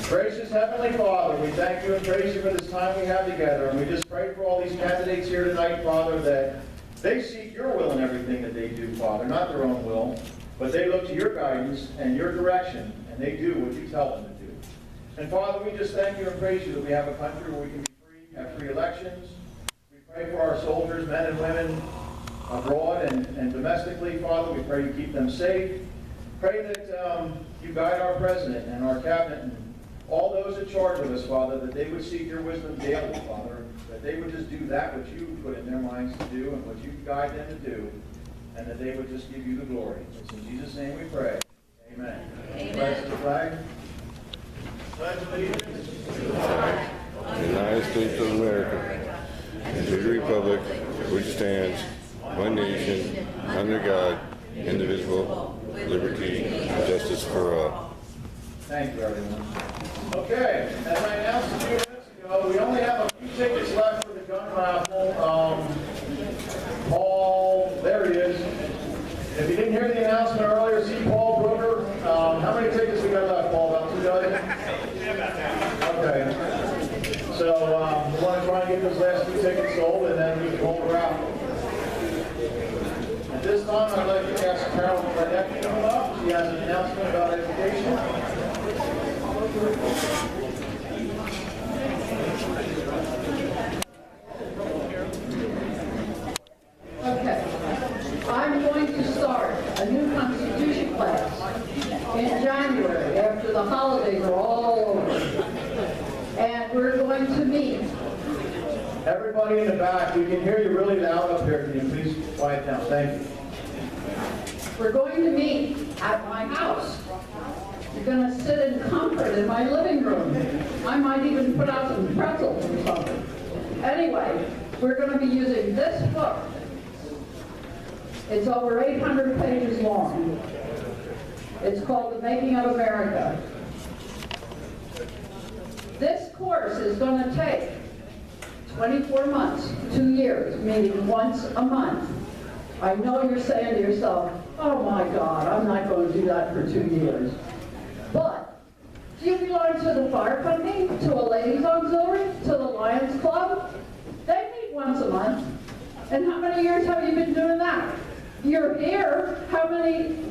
Gracious Heavenly Father, we thank you and praise you for this time we have together. And we just pray for all these candidates here tonight, Father, that they seek your will in everything that they do, Father, not their own will, but they look to your guidance and your direction, and they do what you tell them to do. And Father, we just thank you and praise you that we have a country where we can be free, have free elections. We pray for our soldiers, men and women, abroad and domestically, Father. We pray you keep them safe. Pray that you guide our president and our cabinet and all those in charge of us, Father, that they would seek your wisdom daily, Father, that they would just do that which you put in their minds to do and what you guide them to do, and that they would just give you the glory. It's in Jesus' name we pray. Amen. Amen. Pledge the flag. Pledge allegiance to the flag of the United States of America and to the republic which stands one nation, under God, indivisible, liberty, and justice for all. Thank you, everyone. Okay, as I announced a few minutes ago, we only have a few tickets left for the gun raffle. Paul, there he is. If you didn't hear the announcement earlier, see Paul Brooker. How many tickets we got left, Paul? About 2 dozen? Okay. So we want to try and get those last 2 tickets sold, and then we can hold the raffle. At this time, I'd like to ask Carol Burnett to come up. She has an announcement about education. Okay, I'm going to start a new Constitution class in January after the holidays are all over. And we're going to meet. Everybody in the back, we can hear you really loud up here. Can you please quiet down? Thank you. We're going to meet at my house. You're going to sit in comfort in my living room. I might even put out some pretzels or something. Anyway, we're going to be using this book. It's over 800 pages long. It's called The Making of America. This course is going to take 24 months, 2 years, meaning once a month. I know you're saying to yourself, oh my God, I'm not going to do that for 2 years. But do you belong to the fire company, to a ladies auxiliary, to the Lions Club? They meet once a month. And how many years have you been doing that? You're here.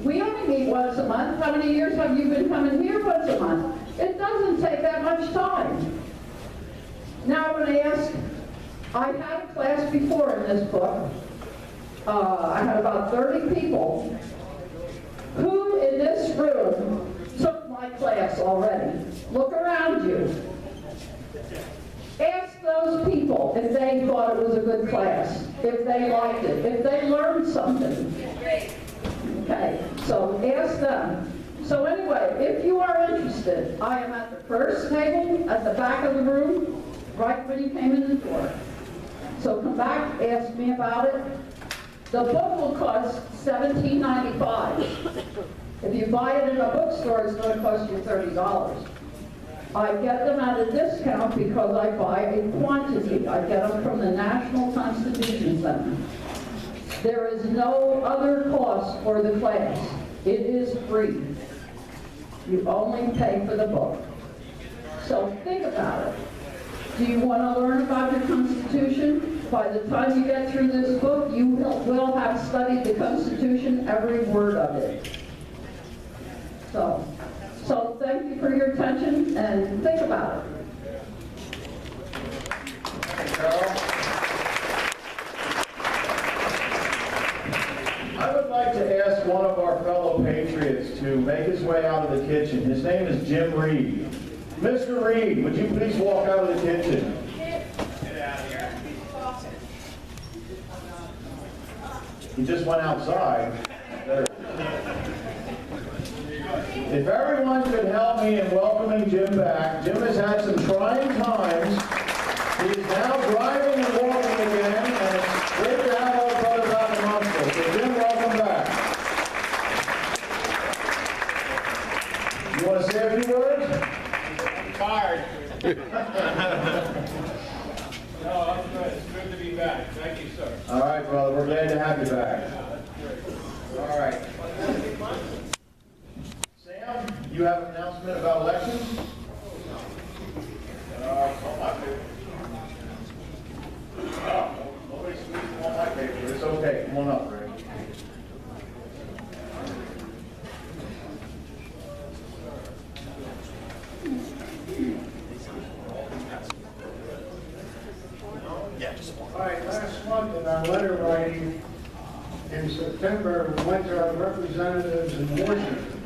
We only meet once a month. How many years have you been coming here once a month? It doesn't take that much time. Now I'm going to ask, I had a class before in this book. I had about 30 people who in this room took my class already. Look around you. Ask those people if they thought it was a good class, if they liked it, if they learned something. Okay, so ask them. So anyway, if you are interested, I am at the first table at the back of the room, right when you came in the door. So come back, ask me about it. The book will cost $17.95. If you buy it in a bookstore, it's going to cost you $30. I get them at a discount because I buy a quantity. I get them from the National Constitution Center. There is no other cost for the class. It is free. You only pay for the book. So think about it. Do you want to learn about your Constitution? By the time you get through this book, you will have studied the Constitution, every word of it. So thank you for your attention, and think about it. Thank you, Carol. I would like to ask one of our fellow Patriots to make his way out of the kitchen. His name is Jim Reed. Mr. Reed, would you please walk out of the kitchen? Get out of here. He just went outside. There. If everyone could help me in welcoming Jim back. Jim has had some trying times. He is now driving and walking again, and it's great to have our brother back amongst us. So Jim, welcome back. You want to say a few words? I'm tired. No, I'm good. It's good to be back. Thank you, sir. All right, brother. We're glad to have you back. That's great. All right. Sam, you have an announcement about elections? in September, we went to our representatives in Washington.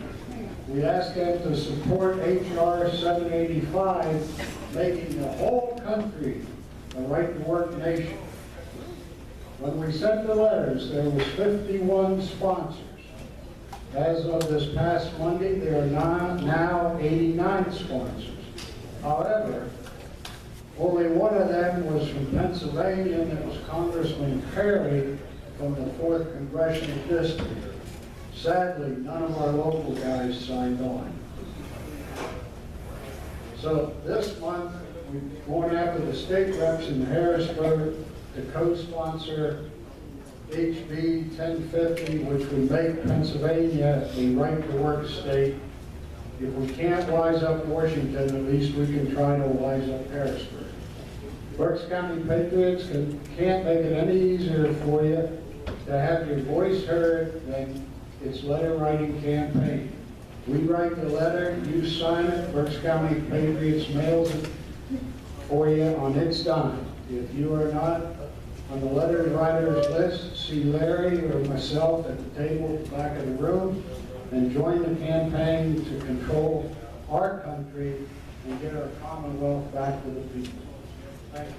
We asked them to support H.R. 785, making the whole country a right-to-work nation. When we sent the letters, there was 51 sponsors. As of this past Monday, there are now 89 sponsors. However, only one of them was from Pennsylvania, and it was Congressman Perry from the 4th Congressional District. Sadly, none of our local guys signed on. So this month, we've gone after the state reps in Harrisburg to co-sponsor HB 1050, which would make Pennsylvania a right-to-work state. If we can't wise up Washington, at least we can try to wise up Harrisburg. Berks County Patriots can't make it any easier for you to have your voice heard than its letter writing campaign. We write the letter, you sign it, Berks County Patriots mails it for you on its dime. If you are not on the letter writer's list, see Larry or myself at the table at the back of the room and join the campaign to control our country and get our Commonwealth back to the people. Thank you.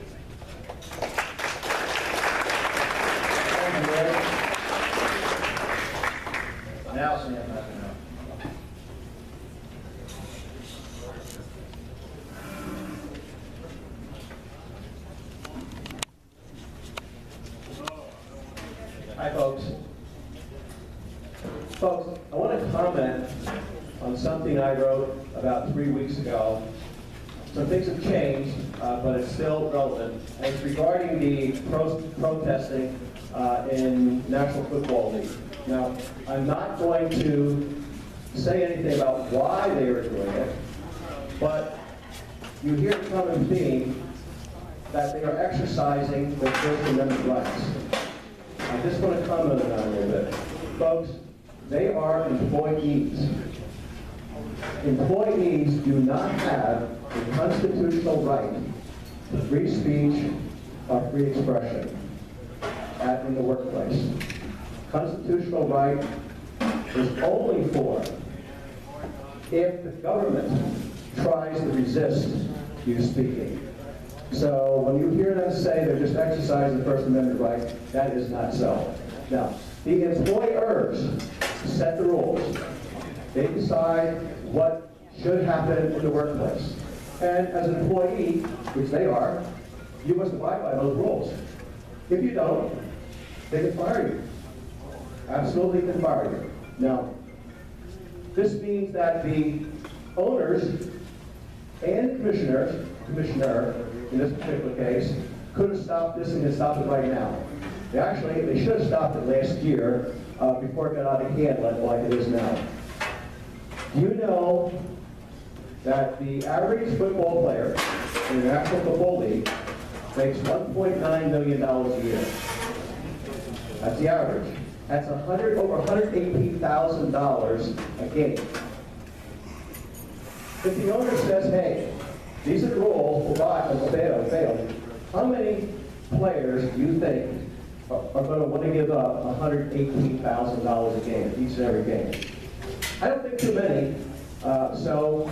Thank you, Larry. Now, Sam, I can know. Hi, folks. Folks, I want to comment on something I wrote about 3 weeks ago. Some things have changed, but it's still relevant. And it's regarding the protesting in National Football League. Now, I'm not going to say anything about why they were doing it, but you hear a common theme that they are exercising their First Amendment rights. I just want to comment on that a little bit. Folks, they are employees. Employees do not have the constitutional right to free speech or free expression in the workplace. Constitutional right is only for if the government tries to resist you speaking. So when you hear them say they're just exercising the First Amendment right, that is not so. Now, the employers set the rules. They decide what should happen in the workplace. And as an employee, which they are, you must abide by those rules. If you don't, they can fire you. Absolutely can fire you. Now, this means that the owners and commissioner, in this particular case, could have stopped this and had stopped it right now. They should have stopped it last year before it got out of hand like it is now. Do you know that the average football player in the National Football League makes $1.9 million a year? That's the average. That's over $118,000 a game. If the owner says, hey, these are the rules, fail, how many players do you think are going to want to give up $118,000 a game, each and every game? I don't think too many. So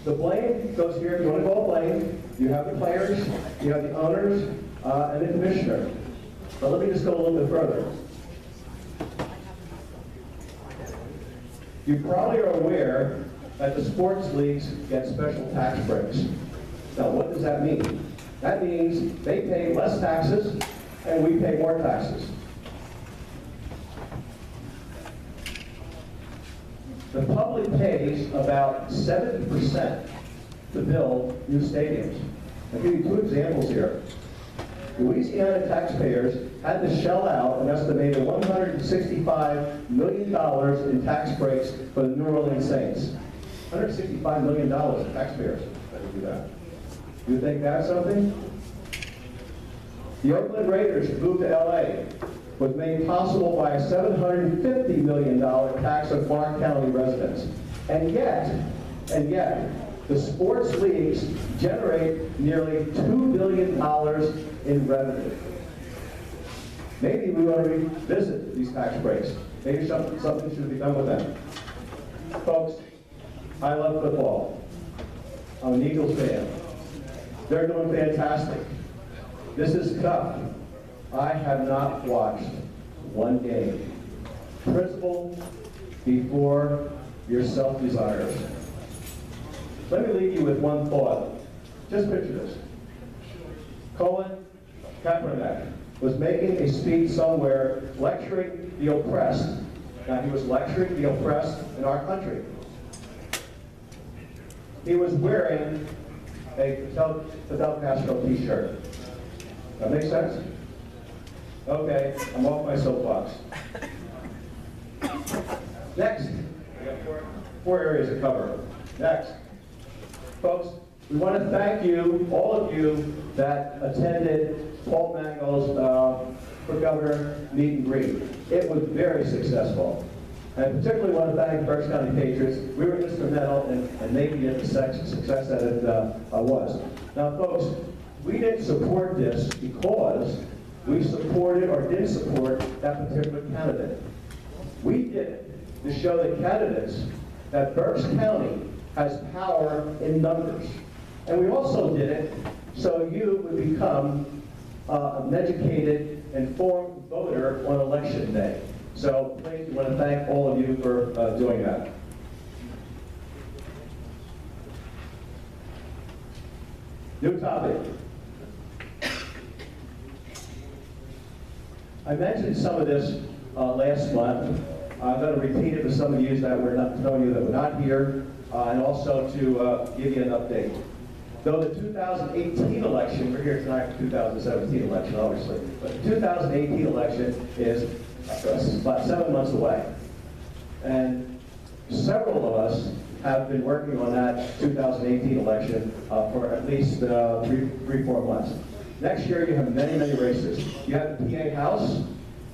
the blame goes here. If you want to call blame, you have the players, you have the owners, and the commissioner. But let me just go a little bit further. You probably are aware that the sports leagues get special tax breaks. Now, what does that mean? That means they pay less taxes and we pay more taxes. The public pays about 70% to build new stadiums. I'll give you two examples here. Louisiana taxpayers had to shell out an estimated $165 million in tax breaks for the New Orleans Saints. $165 million in taxpayers that would do that. You think that's something? The Oakland Raiders moved to LA was made possible by a $750 million tax on Clark County residents. And yet, the sports leagues generate nearly $2 billion in revenue. Maybe we want to revisit these tax breaks. Maybe something should be done with them. Folks, I love football. I'm an Eagles fan. They're doing fantastic. This is tough. I have not watched one game. Principle before your self-desires. Let me leave you with one thought. Just picture this. Colin Kaepernick was making a speech somewhere lecturing the oppressed. Now, he was lecturing the oppressed in our country. He was wearing a Fidel Castro t-shirt. That makes sense? Okay, I'm off my soapbox. Next, we got four areas to cover. Next, folks, we want to thank you, all of you that attended Paul Mangle's for Governor meet and greet. It was very successful. I particularly want to thank Berks County Patriots. We were instrumental in making it the success that it was. Now, folks, we didn't support this because we supported or didn't support that particular candidate. We did it to show the candidates that Berks County has power in numbers. And we also did it so you would become an educated, informed voter on election day. So please, I want to thank all of you for doing that. New topic. I mentioned some of this last month. I'm going to repeat it for some of you that were not here, and also to give you an update. Though the 2018 election, we're here tonight for the 2017 election, obviously, but the 2018 election is about 7 months away. And several of us have been working on that 2018 election for at least 3-4 months. Next year, you have many, many races. You have the PA House,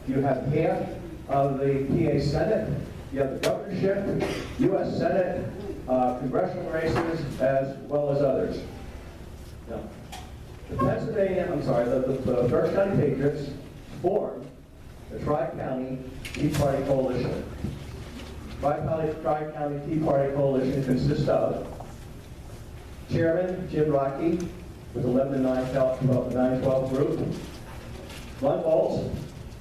you have half of the PA Senate, you have the governorship, U.S. Senate, congressional races, as well as others. Now, the Berks County Patriots formed the Tri-County Tea Party Coalition. Tri-County Tea Party Coalition consists of Chairman Jim Rocky with 11-9-12 group, Ron Waltz,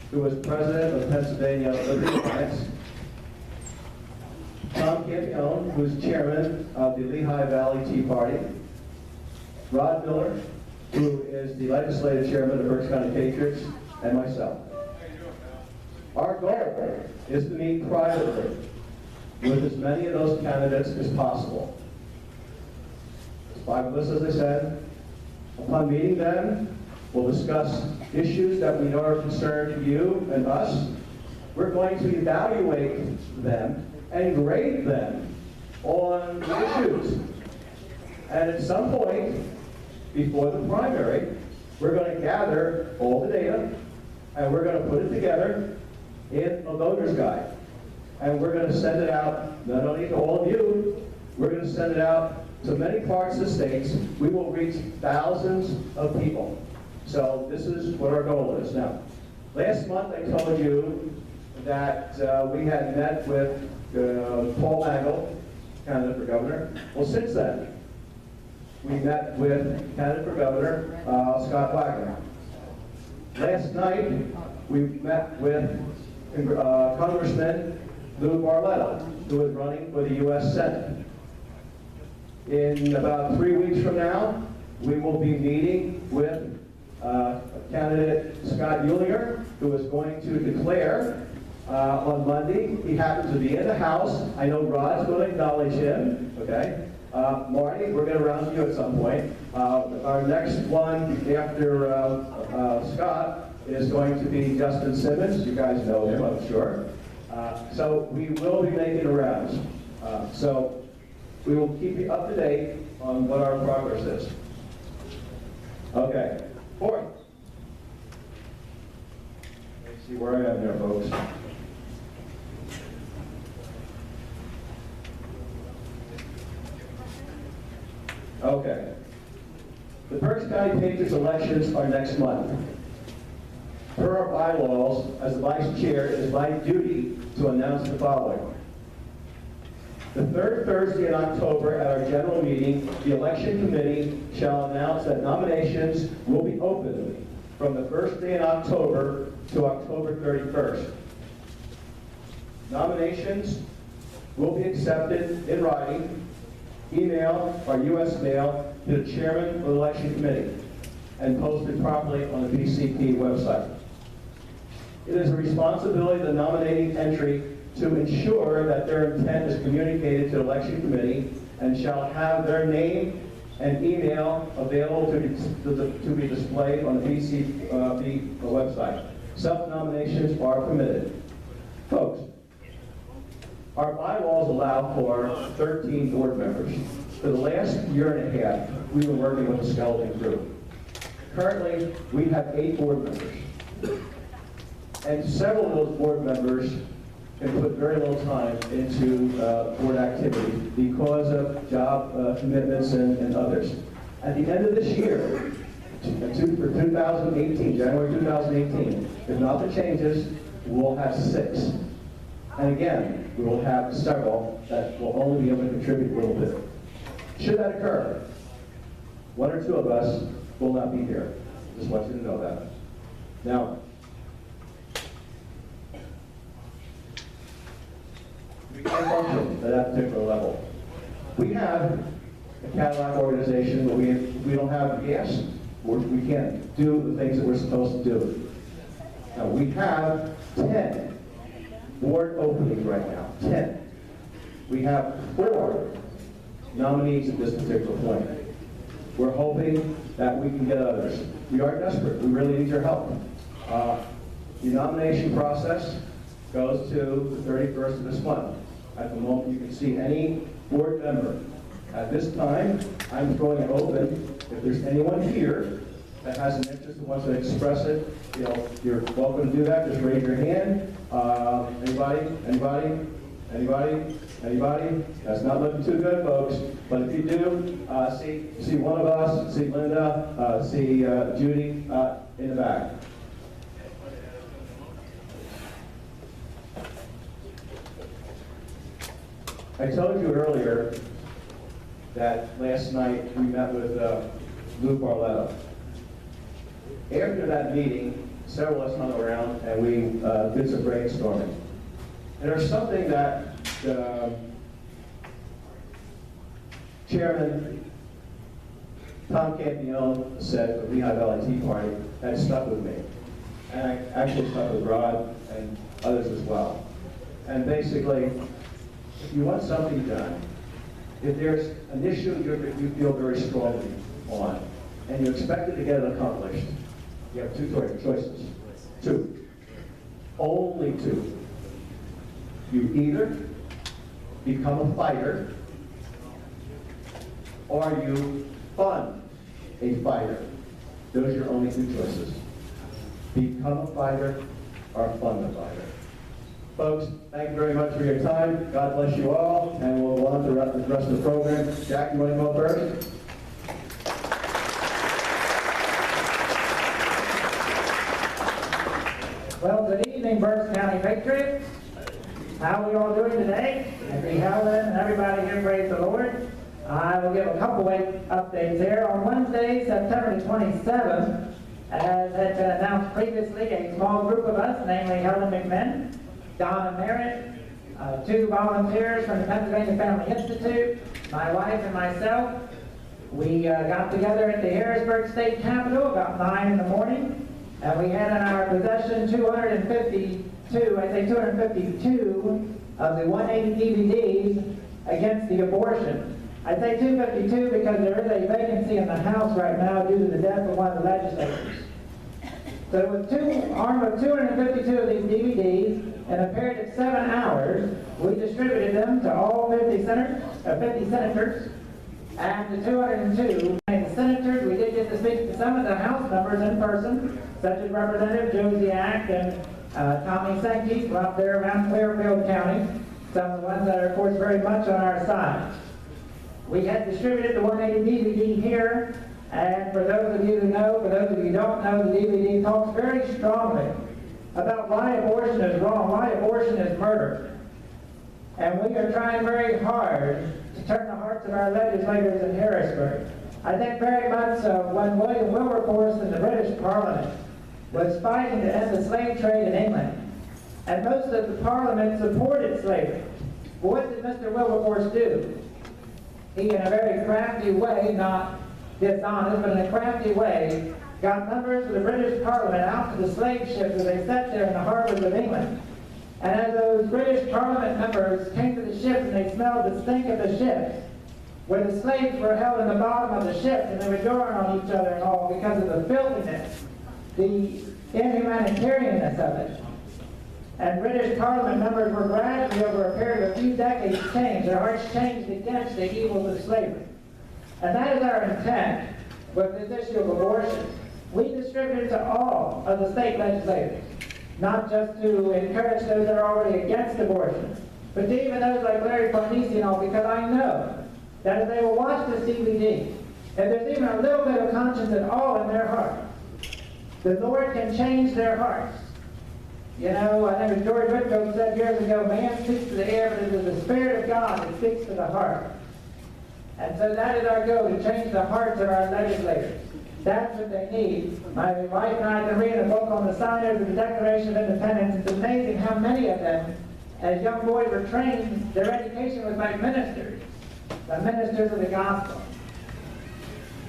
who was president of Pennsylvania Liberty Alliance, Tom Campione, who's chairman of the Lehigh Valley Tea Party, Rod Miller, who is the legislative chairman of Berks County Patriots, and myself. Our goal is to meet privately with as many of those candidates as possible. There's 5 of us, as I said. Upon meeting them, we'll discuss issues that we know are concerned to you and us. We're going to evaluate them and grade them on the issues. And at some point, before the primary, we're going to gather all the data, and we're going to put it together in a voter's guide. And we're going to send it out, not only to all of you, we're going to send it out to many parts of the states. We will reach thousands of people. So this is what our goal is. Now, last month I told you that we had met with Paul Mangle, candidate for governor. Well, since then, we met with candidate for governor, Scott Wagner. Last night, we met with Congressman Lou Barletta, who is running for the U.S. Senate. In about 3 weeks from now, we will be meeting with candidate Scott Ulinger, who is going to declare on Monday. He happens to be in the House. I know Rod's going to acknowledge him, okay? Marty, we're going to round you at some point. Our next one after Scott is going to be Justin Simmons. You guys know him, I'm sure. So we will be making the rounds. So we will keep you up to date on what our progress is. Okay. 4th. Let's see where I am there, folks. Okay. The Berks County Patriots elections are next month. Per our bylaws, as the vice chair, it is my duty to announce the following. The third Thursday in October at our general meeting, the election committee shall announce that nominations will be open from the first day in October to October 31st. Nominations will be accepted in writing, email, or U.S. mail to the chairman of the election committee and posted properly on the BCP website. It is a responsibility of the nominating entry to ensure that their intent is communicated to the election committee and shall have their name and email available to be displayed on the BCP website. Self-nominations are permitted. Folks, our bylaws allow for 13 board members. For the last year and a half, we've been working with a skeleton crew. Currently, we have 8 board members. And several of those board members can put very little time into board activity because of job commitments and others. At the end of this year, for 2018, January 2018, if nothing changes, we'll have 6. And again, we will have several that will only be able to contribute a little bit. Should that occur, 1 or 2 of us will not be here. Just want you to know that. Now, we can't function at that particular level. We have a Cadillac organization, but we don't have gas. We can't do the things that we're supposed to do. Now, we have 10 board openings right now, 10. We have 4 nominees at this particular point. We're hoping that we can get others. We are desperate. We really need your help. The nomination process goes to the 31st of this month. At the moment, you can see any board member. At this time, I'm throwing it open. If there's anyone here that has an interest and wants to express it, you're welcome to do that. Just raise your hand. Anybody? Anybody? Anybody? Anybody? That's not looking too good, folks. But if you do, see one of us, see Linda, see Judy in the back. I told you earlier that last night we met with Lou Barletta. After that meeting, several of us hung around and we did some brainstorming. And there's something that Chairman Tom Campione said at the Lehigh Valley Tea Party that stuck with me. And I actually stuck with Rod and others as well. And basically, if you want something done, if there's an issue you feel very strongly on, and you expect it to get it accomplished, you have 2 choices. 2. Only 2. You either become a fighter, or you fund a fighter. Those are your only 2 choices. Become a fighter or fund a fighter. Folks, thank you very much for your time. God bless you all, and we'll go on to the rest of the program. Jack, you want to go first? Well, good evening, Berks County Patriots. How are we all doing today? Happy Helen and everybody here, praise the Lord. I will give a couple of updates here. On Wednesday, September the 27th, as had been announced previously, a small group of us, namely Helen McMinn, Donna Merritt, 2 volunteers from the Pennsylvania Family Institute, my wife and myself, we got together at the Harrisburg State Capitol about 9 in the morning, and we had in our possession 252 of the 180 DVDs against the abortion. I say 252 because there is a vacancy in the House right now due to the death of one of the legislators. So with armed with 252 of these DVDs, in a period of 7 hours, we distributed them to all 50 senators, and the 202 the senators, we did get to speak to some of the House members in person, such as Representative Josiak and Tommy Sankey from up there around Clearfield County, some of the ones that are, of course, very much on our side. We had distributed the 180 DVD here And for those of you who know, for those of you who don't know, the DVD talks very strongly about why abortion is wrong, why abortion is murder. And we are trying very hard to turn the hearts of our legislators in Harrisburg. I think very much so when William Wilberforce in the British Parliament was fighting to end the slave trade in England, and most of the Parliament supported slavery. But what did Mr. Wilberforce do? He, in a very crafty way, not dishonest, but in a crafty way, got members of the British Parliament out to the slave ships as they sat there in the harbors of England. And as those British Parliament members came to the ships and they smelled the stink of the ships, where the slaves were held in the bottom of the ships and they were drawing on each other and all because of the filthiness, the inhumanitarianness of it. And British Parliament members were gradually, over a period of a few decades, changed. Their hearts changed against the evils of slavery. And that is our intent with this issue of abortion. We distribute it to all of the state legislators, not just to encourage those that are already against abortion, but to even those like Larry Parnesi and all, because I know that if they will watch this DVD, if there's even a little bit of conscience at all in their heart, the Lord can change their hearts. You know, I think George Whitfield said years ago, man speaks to the air, but it is the Spirit of God that speaks to the heart. And so that is our goal, to change the hearts of our legislators. That's what they need. My wife and I have been reading a book on the signers of the Declaration of Independence. It's amazing how many of them, as young boys, were trained, their education was by ministers of the gospel.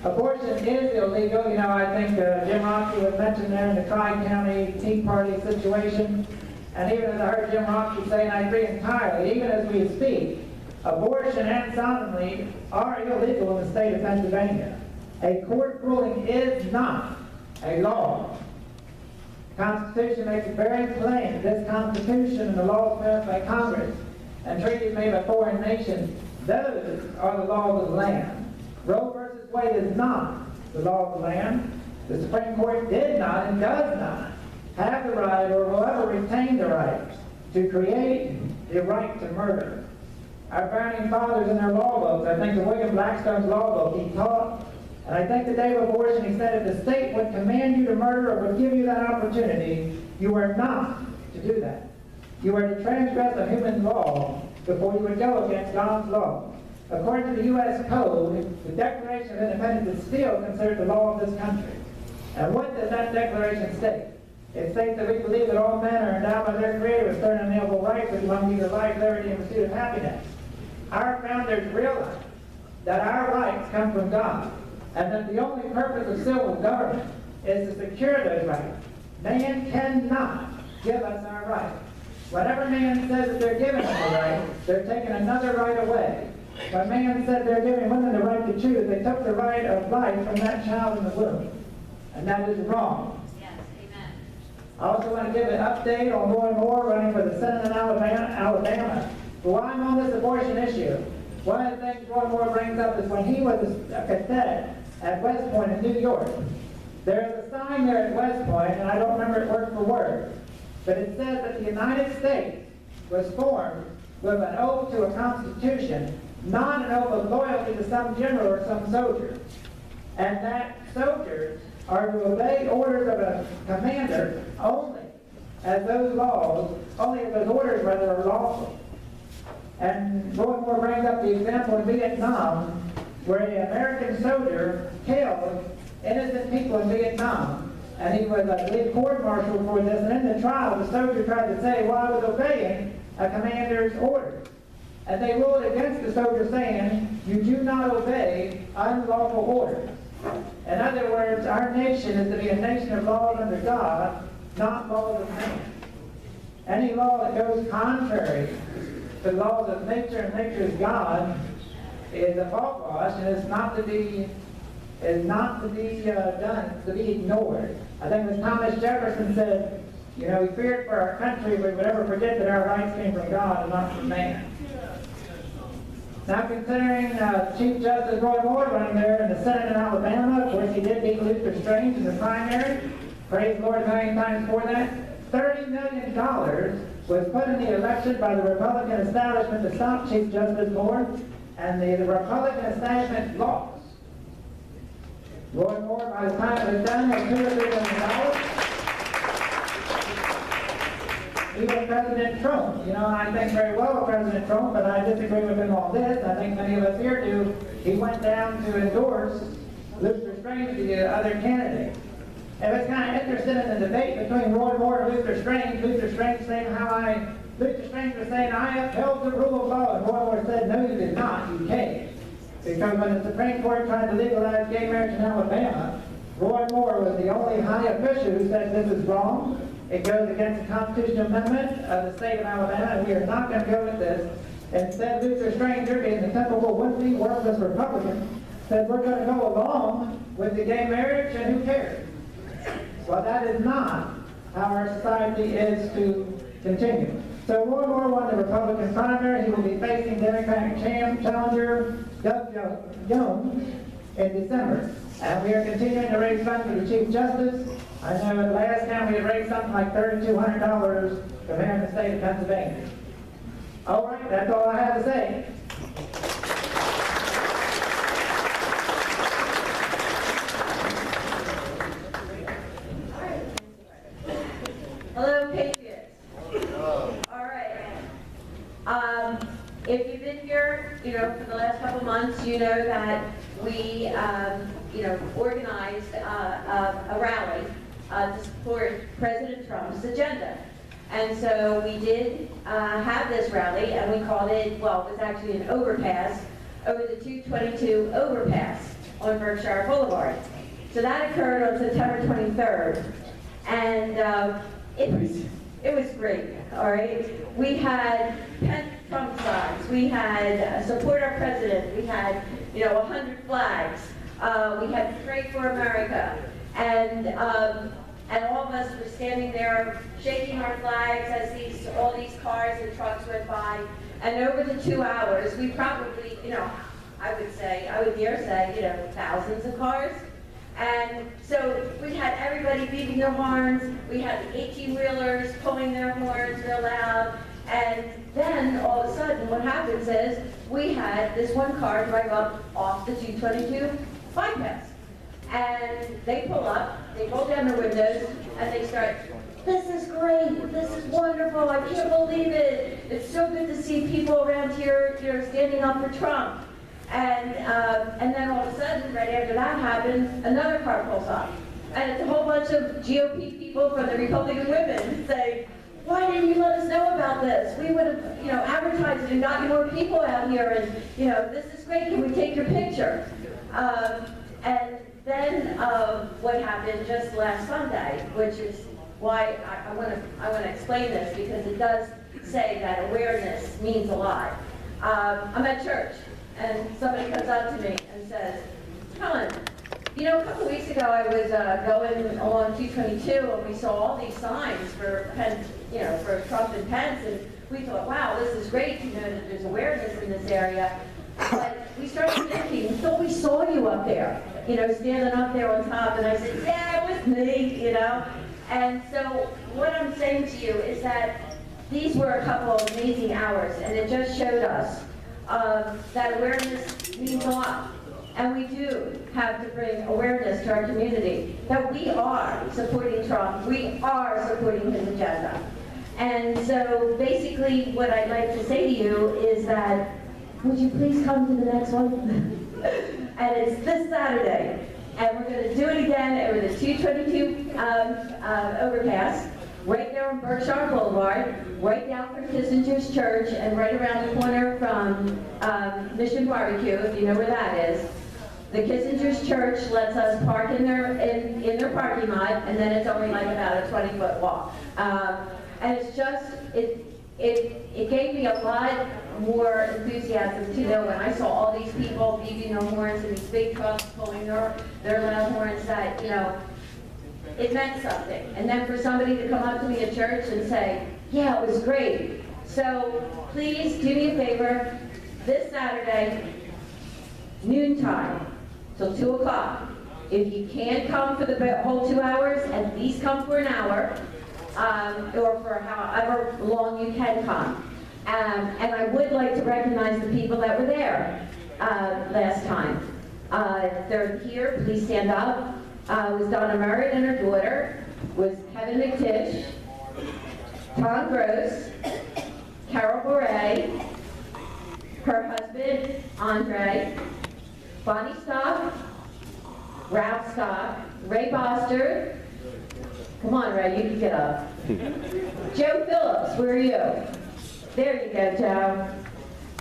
Abortion is illegal. You know, I think Jim Rockey was mentioned there in the Tri-County Tea Party situation. And even as I heard Jim Rockey say, and I agree entirely, even as we speak, abortion and sodomy are illegal in the state of Pennsylvania. A court ruling is not a law. The Constitution makes it very plain that this Constitution and the laws passed by Congress and treaties made by foreign nations, those are the laws of the land. Roe versus Wade is not the law of the land. The Supreme Court did not and does not have the right or will ever retain the right to create the right to murder. Our founding fathers in their law books, I think of William Blackstone's law book, he taught, and I think the day of abortion, he said, if the state would command you to murder or would give you that opportunity, you are not to do that. You are to transgress a human law before you would go against God's law. According to the U.S. Code, the Declaration of Independence is still considered the law of this country. And what does that declaration state? It states that we believe that all men are endowed by their Creator with certain inalienable rights which belong to either life, liberty, and pursuit of happiness. Our founders realized that our rights come from God, and that the only purpose of civil government is to secure those rights. Man cannot give us our rights. Whenever man says that they're giving us a right, they're taking another right away. When man said they're giving women the right to choose, they took the right of life from that child in the womb. And that is wrong. Yes, amen. I also want to give an update on Roy Moore running for the Senate in Alabama. But while I'm on this abortion issue, one of the things Roy Moore brings up is when he was a cadet at West Point in New York. There's a sign there at West Point, and I don't remember it word for word, but it says that the United States was formed with an oath to a constitution, not an oath of loyalty to some general or some soldier. And that soldiers are to obey orders of a commander only as those orders are lawful. And Roy Moore brings up the example in Vietnam where an American soldier killed innocent people in Vietnam. And he was, I believe, court-martialed for this. And in the trial, the soldier tried to say, well, I was obeying a commander's orders. And they ruled against the soldier, saying, you do not obey unlawful orders. In other words, our nation is to be a nation of laws under God, not laws of man. Any law that goes contrary to the laws of nature and nature's God is a hogwash, and is not to be done, to be ignored. I think as Thomas Jefferson said, you know, we feared for our country, we would never forget that our rights came from God and not from man. Now, considering Chief Justice Roy Moore running there in the Senate in Alabama, of course he did beat Luther Strange in the primary, praise the Lord a million times for that, $30 million was put in the election by the Republican establishment to stop Chief Justice Moore, and the Republican establishment lost. Roy Moore, by the time it was done, had $2 or $3 million. Even President Trump, you know, and I think very well of President Trump, but I disagree with him on this. I think many of us here do. He went down to endorse Luther Strange, the other candidate. And it's kind of interesting in the debate between Roy Moore and Luther Strange saying Luther Strange was saying, I upheld the rule of law, and Roy Moore said, no, you did not, you can't. Because when the Supreme Court tried to legalize gay marriage in Alabama, Roy Moore was the only high official who said this is wrong. It goes against the constitutional amendment of the state of Alabama, and we are not going to go with this. Instead, Luther Stranger, being the typical wimpy, worthless Republican, said we're going to go along with the gay marriage, and who cares? Well, that is not how our society is to continue. So Roy Moore won the Republican primary. He will be facing Democratic challenger Doug Jones in December. And we are continuing to raise funds for the Chief Justice. I know at last time we had raised something like $3,200 from here in the state of Pennsylvania. All right, that's all I have to say. Hello, Patriots. All right. If you've been here, for the last couple months, you know that we, organized a rally to support President Trump's agenda. And so we did have this rally, and we called it, well, it was actually an overpass over the 222 overpass on Berkshire Boulevard. So that occurred on September 23rd, and it was great, all right? We had Trump signs, we had support our president, we had, 100 flags, we had Pray for America, and all of us were standing there shaking our flags as all these cars and trucks went by. And over the 2 hours, we probably, I would dare say, thousands of cars. And so we had everybody beating their horns. We had the 18-wheelers pulling their horns real loud. And then all of a sudden, what happens is we had this one car drive up off the 222 bypass. And they pull up, they roll down their windows, and they start, this is great, this is wonderful, I can't believe it. It's so good to see people around here, standing up for Trump. And then all of a sudden, right after that happened, another car pulls up. And it's a whole bunch of GOP people from the Republican women saying, why didn't you let us know about this? We would have, advertised it and gotten more people out here, and, this is great, can we take your picture? And then what happened just last Sunday, which is why I want to explain this, because it does say that awareness means a lot. I'm at church, and somebody comes up to me and says, Helen, a couple weeks ago I was going along 222, and we saw all these signs for Pence, for Trump and Pence, and we thought, wow, this is great, that there's awareness in this area. But we started thinking, we thought we saw you up there, standing up there on top. And I said, yeah, it was me, And so what I'm saying to you is that these were a couple of amazing hours, and it just showed us that awareness means a lot. And we do have to bring awareness to our community that we are supporting Trump, we are supporting his agenda. And so basically what I'd like to say to you is that, would you please come to the next one? And it's this Saturday. And we're going to do it again over the 222 overpass, right there on Berkshire Boulevard, right down from Kissinger's Church, and right around the corner from Mission Barbecue, if you know where that is. The Kissinger's Church lets us park in their parking lot, and then it's only like about a 20-foot walk. And it's just, it gave me a lot more enthusiasm to know when I saw all these people beating their horns and these big trucks pulling their loud horns that, it meant something. And then for somebody to come up to me at church and say, yeah, it was great. So please do me a favor, this Saturday, noontime, till 2 o'clock. If you can't come for the whole 2 hours, at least come for an hour. Or for however long you can come. And I would like to recognize the people that were there last time. They're here, please stand up. Was Donna Merritt and her daughter, was Kevin McTish, Tom Gross, Carol Boray, her husband, Andre, Bonnie Stock, Ralph Stock, Ray Boster. Come on, Ray, you can get up. Joe Phillips, where are you? There you go, Joe.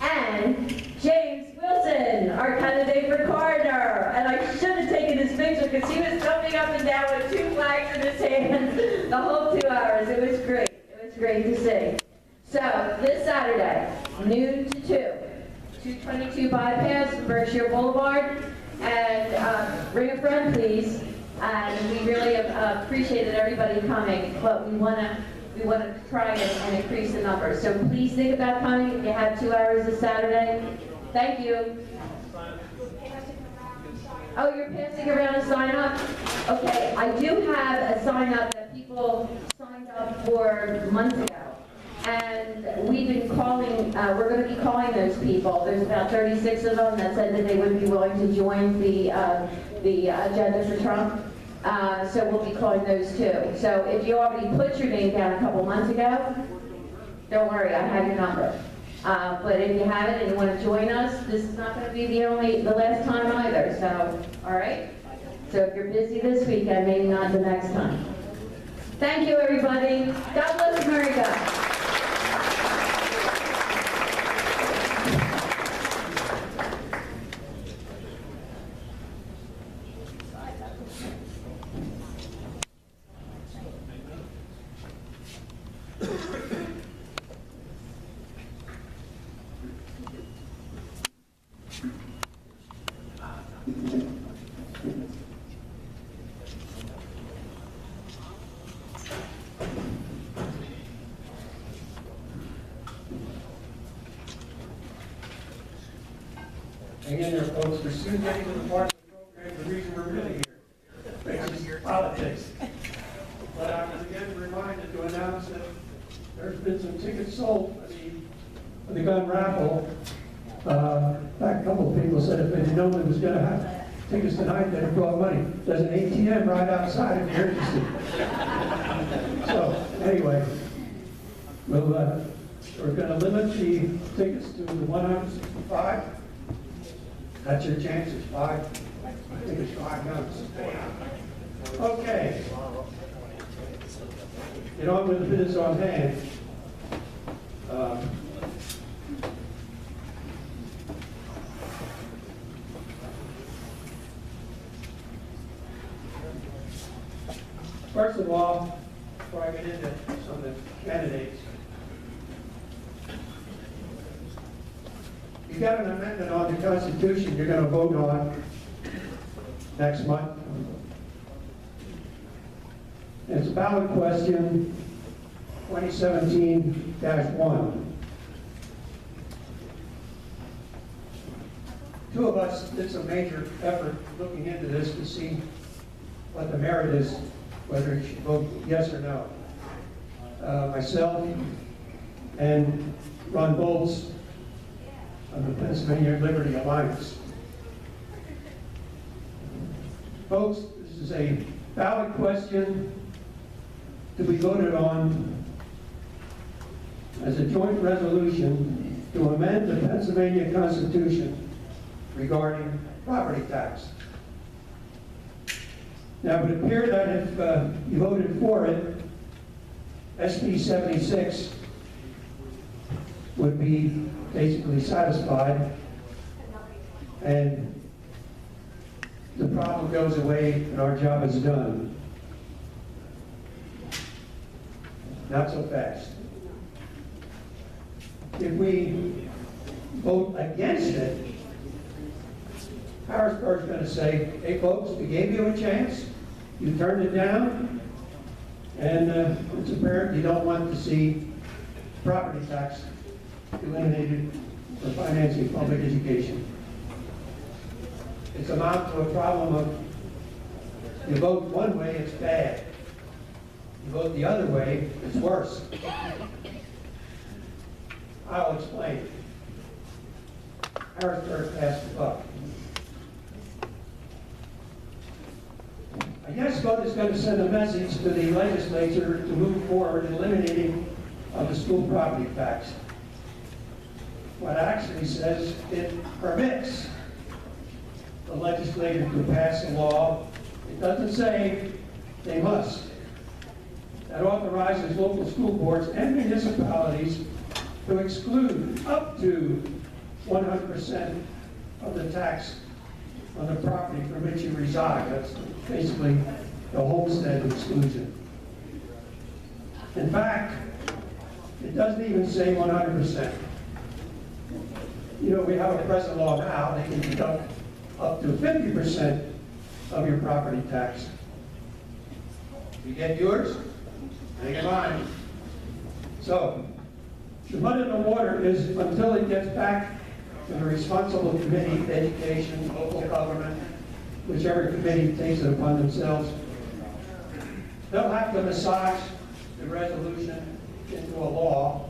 And James Wilson, our candidate for coroner. And I should have taken his picture because he was jumping up and down with 2 flags in his hands the whole 2 hours. It was great. It was great to see. So this Saturday, noon to 2, 222 bypass, Berkshire Boulevard. And bring a friend, please. And we really appreciated everybody coming, but we want to try and increase the numbers. So please think about coming if you have 2 hours this Saturday. Thank you. Oh, you're passing around a sign up? Okay, I do have a sign up that people signed up for months ago. And we've been calling, we're going to be calling those people. There's about 36 of them that said that they would be willing to join the agenda for Trump. So we'll be calling those too. So if you already put your name down a couple months ago, don't worry, I have your number. But if you haven't and you want to join us, this is not going to be the last time either. So, all right? So if you're busy this weekend, maybe not the next time. Thank you, everybody. God bless America. Hang in there, folks. We're soon getting to the part of the program, the reason we're really here, which is politics. But I was again reminded to announce that there's been some tickets sold for the gun raffle. In fact, a couple of people said if they didn't know they was going to have tickets tonight, they'd have brought money. There's an ATM right outside if you're interested. So, anyway, we're going to limit the tickets to the 165. That's your chance, it's 5. I think it's 5 guns. Okay. Get on with the business on hand. First of all, before I get into some of the candidates, you got an amendment on the Constitution you're going to vote on next month. It's a ballot question 2017-1. Two of us did some major effort looking into this to see what the merit is, whether you should vote yes or no. Myself and Ron Bolts of the Pennsylvania Liberty Alliance. Folks, this is a ballot question to be voted on as a joint resolution to amend the Pennsylvania Constitution regarding property tax. Now, it would appear that if you voted for it, SB 76 would be basically satisfied, and the problem goes away and our job is done. Not so fast. If we vote against it, Harrisburg's going to say, hey folks, we gave you a chance, you turned it down, and it's apparent you don't want to see property tax eliminated for financing public education. It's amount to a problem of, you vote one way, it's bad. You vote the other way, it's worse. I'll explain. Harrisburg passed the buck. yes vote is going to send a message to the legislature to move forward in eliminating the school property tax. What it actually says, it permits the legislature to pass a law. It doesn't say they must. That authorizes local school boards and municipalities to exclude up to 100% of the tax on the property from which you reside. That's basically the homestead exclusion. In fact, it doesn't even say 100%. You know, we have a present law now, they can deduct up to 50% of your property tax. You get yours, they get mine. So, the mud in the water is until it gets back to the responsible committee, education, local government, whichever committee takes it upon themselves. They'll have to massage the resolution into a law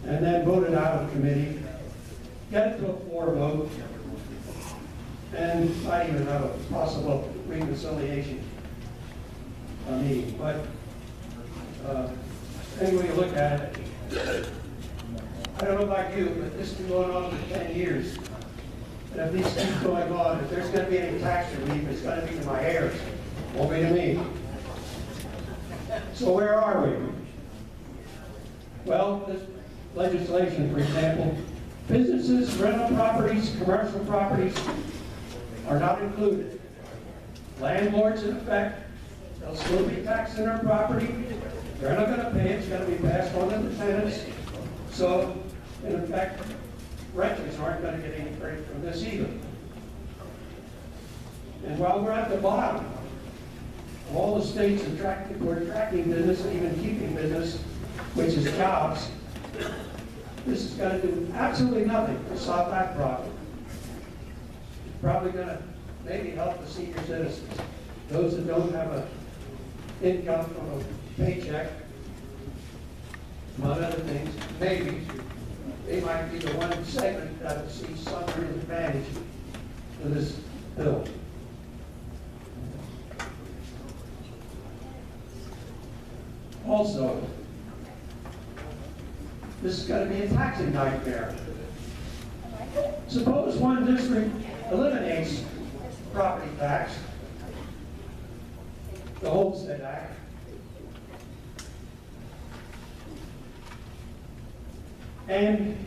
and then vote it out of committee, get it to a floor vote, and not even have a possible reconciliation meeting. But any way you look at it, I don't know about you, but this has been going on for 10 years. And if these keep going on, if there's going to be any tax relief, it's going to be to my heirs. Won't be to me. So where are we? Well, this legislation, for example, businesses, rental properties, commercial properties are not included. Landlords, in effect, they'll still be taxing their property. They're not going to pay it. It's going to be passed on to the tenants. So, in effect, renters aren't going to get any credit from this either. And while we're at the bottom, of all the states who are tracking business and even keeping business, which is jobs, this is going to do absolutely nothing to solve that problem. It's probably going to maybe help the senior citizens, those that don't have an income from a paycheck, among other things. Maybe they might be the one segment that will see some advantage to this bill. Also, this is going to be a taxing nightmare. Suppose one district eliminates property tax, the Homestead Act, and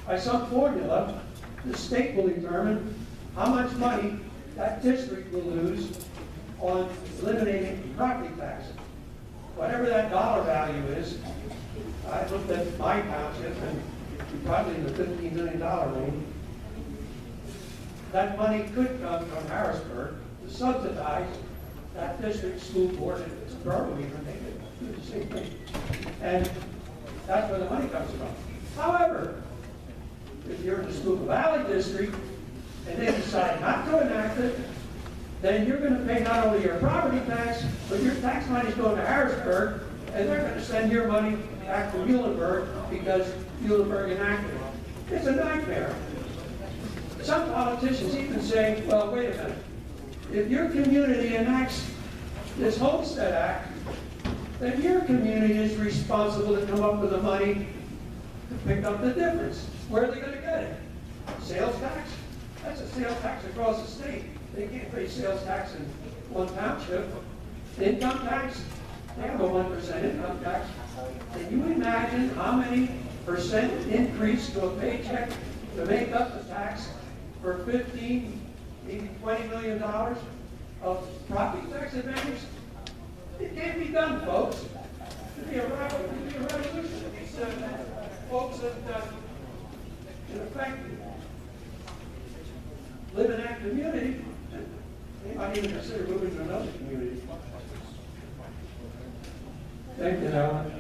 by some formula, the state will determine how much money that district will lose on eliminating property tax. Whatever that dollar value is, I looked at my township and probably in the $15 million range. That money could come from Harrisburg to subsidize that district school board, and it's borough even, they could do the same thing. And that's where the money comes from. However, if you're in the Schuylkill Valley district and they decide not to enact it, then you're going to pay not only your property tax, but your tax money is going to Harrisburg, and they're going to send your money back to Muhlenberg because Muhlenberg enacted it. It's a nightmare. Some politicians even say, well, wait a minute. If your community enacts this Homestead Act, then your community is responsible to come up with the money to pick up the difference. Where are they going to get it? Sales tax? That's a sales tax across the state. They can't pay sales tax in one township. Income tax? They have a 1% income tax. Can you imagine how many percent increase to a paycheck to make up the tax for $15, maybe $20 million of property tax advantage? It can't be done, folks. It'd be a revolution. These folks that, in effect, live in that community, they might even consider moving to another community. Thank you, Alan.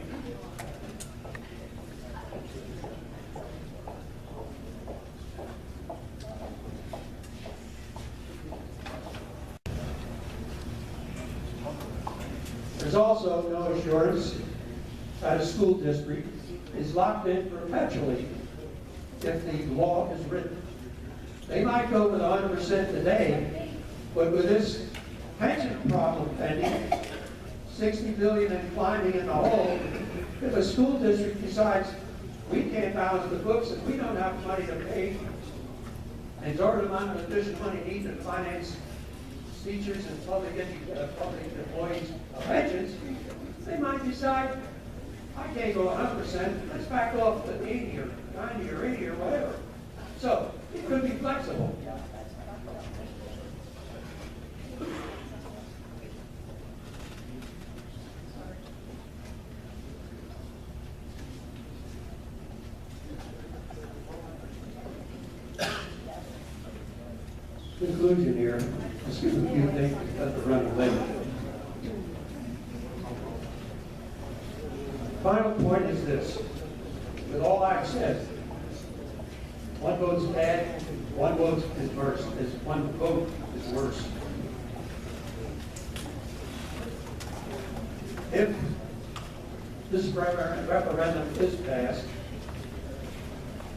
There's also no assurance that a school district is locked in perpetually if the law is written. They might go with 100% today, but with this pension problem pending, 60 billion and climbing in the hole. If a school district decides we can't balance the books and we don't have money to pay, and there's already amount of additional money needed to finance teachers and public employees' pensions, they might decide, I can't go 100%, let's back off to 80 or 90 or 80 or whatever. So it could be flexible. Conclusion here, just give a few things at the running limit. Final point is this. With all I've said, one vote's bad, one vote is worse. One vote is worse. If this referendum is passed,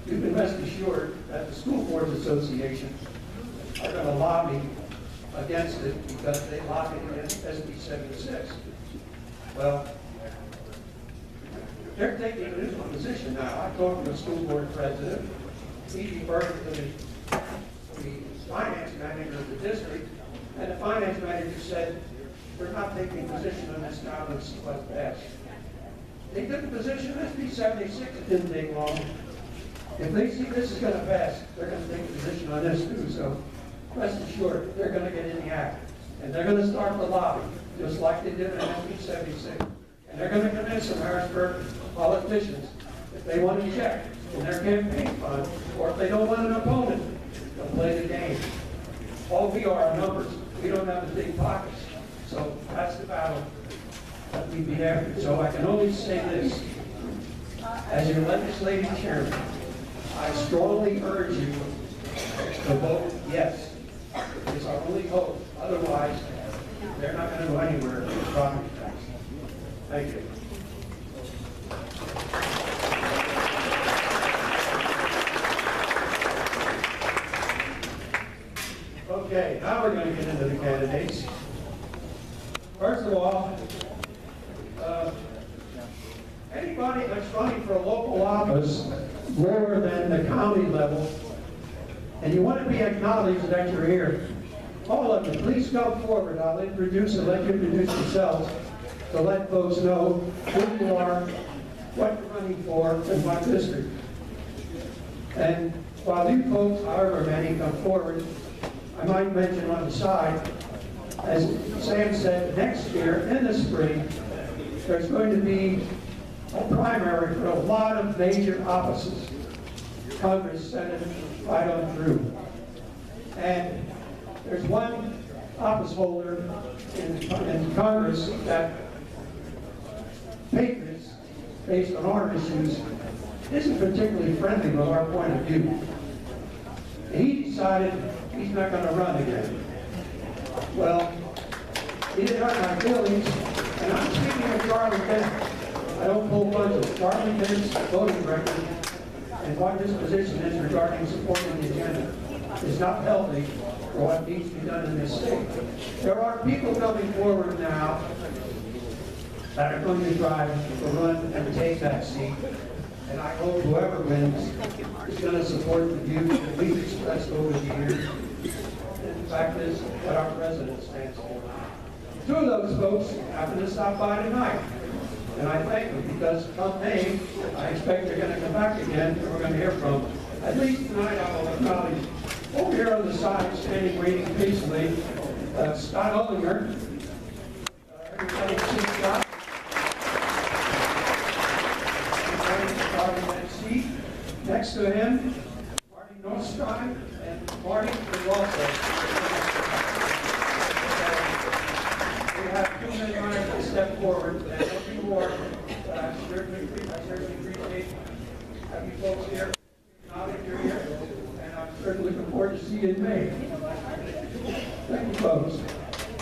you can rest assured that the School Boards Association are going to lobby against it because they lobbied against SB 76. Well, they're taking a neutral position now. I talked to the school board president. He referred to the finance manager of the district, and the finance manager said, we're not taking a position on this now, let's see what's passed. They took a position on SB 76, it didn't take long. If they see this is going to pass, they're going to take a position on this too. So rest assured, they're going to get in the act. And they're going to start the lobby, just like they did in 1976. And they're going to convince some Harrisburg politicians, if they want to check in their campaign fund, or if they don't want an opponent, they'll play the game. All we are numbers. We don't have the big pockets. So that's the battle that we be after. So I can only say this. As your legislative chairman, I strongly urge you to vote yes. It's our only hope. Otherwise, they're not going to go anywhere with property tax. Thank you. Okay, now we're going to get into the candidates. First of all, anybody that's running for a local office lower than the county level, and you want to be acknowledged that you're here, all of you, please come forward. I'll introduce and let you introduce yourselves to let folks know who you are, what you're running for, and what district. And while you folks, however many, come forward, I might mention on the side, as Sam said, next year in the spring, there's going to be a primary for a lot of major offices, Congress, Senate, right on through. And there's one office holder in Congress that Patriots, based on our issues, isn't particularly friendly from our point of view. And he decided he's not going to run again. Well, he didn't hurt my feelings, and I'm speaking of Charlie Bennett. I don't pull punches. Charlie Bennett's voting record and what his position is regarding supporting the agenda is not healthy for what needs to be done in this state. There are people coming forward now that are going to try to run and take that seat. And I hope whoever wins is going to support the views that we've expressed over the years. And the fact is what our president stands for. Two of those folks happen to stop by tonight. And I thank them because come May, I expect they're going to come back again and we're going to hear from them. At least tonight I will acknowledge over here on the side, standing waiting patiently, Scott Ollinger. Everybody see Scott? Next to him, Marty Northstride, and Marty is also. We have 2 men runners to step forward, and a few more. I certainly appreciate having you folks here. Now that you're here, and I'm certainly looking forward to seeing you in May. Thank you, folks.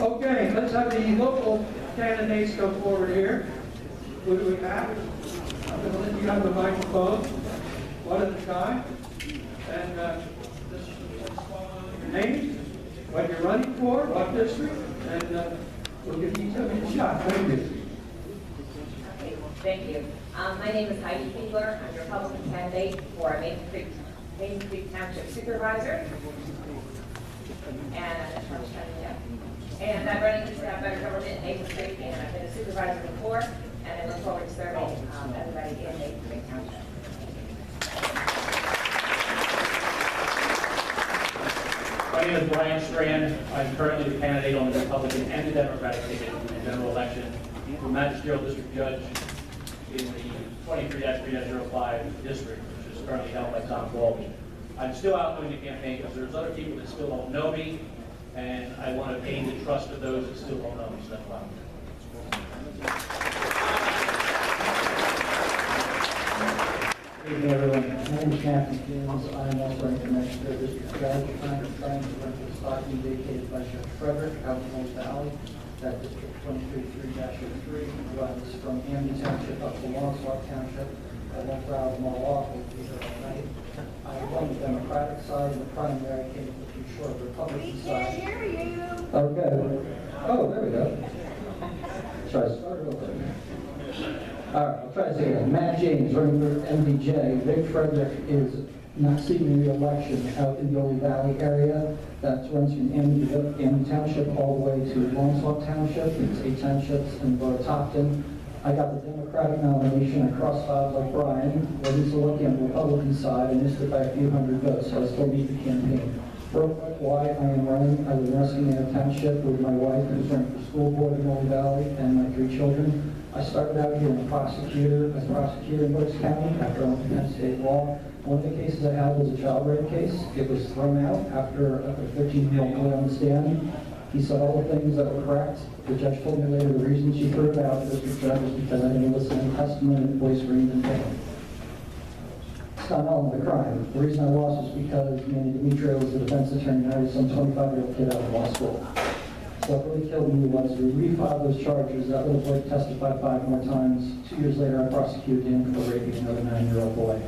Okay, let's have the local candidates come forward here. Who do we have? I'm going to let you have the microphone. One at a time, and just call on your name, what you're running for, what district, and we'll give each of you a shot. Thank you. Okay, thank you. My name is Heidi Fiedler. I'm the Republican candidate for Main Creek Township Supervisor. And I'm running to staff better government in Main Creek, and I've been a supervisor before, and I look forward to serving everybody in Main Creek Township. My name is Brian Strand. I'm currently the candidate on the Republican and the Democratic ticket in the general election for magisterial district judge in the 23-3-05 district, which is currently held by Tom Walby. I'm still out doing the campaign because there's other people that still don't know me, and I want to gain the trust of those that still don't know me, so that's why I'm here. Good evening, everyone. My name is Matthew James. I'm also running for Magisterial District Judge. I'm trying to run for the spot being vacated by Judge Frederick out in Old Valley. That District 23-3-03 runs from Amity Township up to Longswamp Township. I won't rattle them all off. We'll be here all night. I won the Democratic side, and the primary came too short of the Republican side. We can't hear you. Okay. Oh, there we go. Should I start over? All right, I'll try to say it. Matt James, running for MDJ. Vic Frederick is not seeking re-election out in the Old Valley area. That runs from Amity Township all the way to Longswamp Township. It's 8 townships in Borough Topton. I got the Democratic nomination. I cross-filed like Brian. Wasn't so lucky on the Republican side. I missed it by a few hundred votes, so I still need the campaign. Real quick, why I am running. I live in Ruskingham Township with my wife, who's running for school board in Old Valley, and my 3 children. I started out here as a prosecutor in Berks County after I went to Penn State Law. One of the cases I had was a child rape case. It was thrown out after a 13-year-old boy on the stand. He said all the things that were correct. The judge told me later the reason she threw it out, District Judge, was because I didn't listen to testimony and the voice screamed in pain. It's not an element of the crime. The reason I lost was because Manny Demetrio was the defense attorney and I was some 25-year-old kid out of law school. So what really killed me was we refiled those charges. That little boy testified 5 more times. 2 years later, I prosecuted him for raping another 9-year-old boy.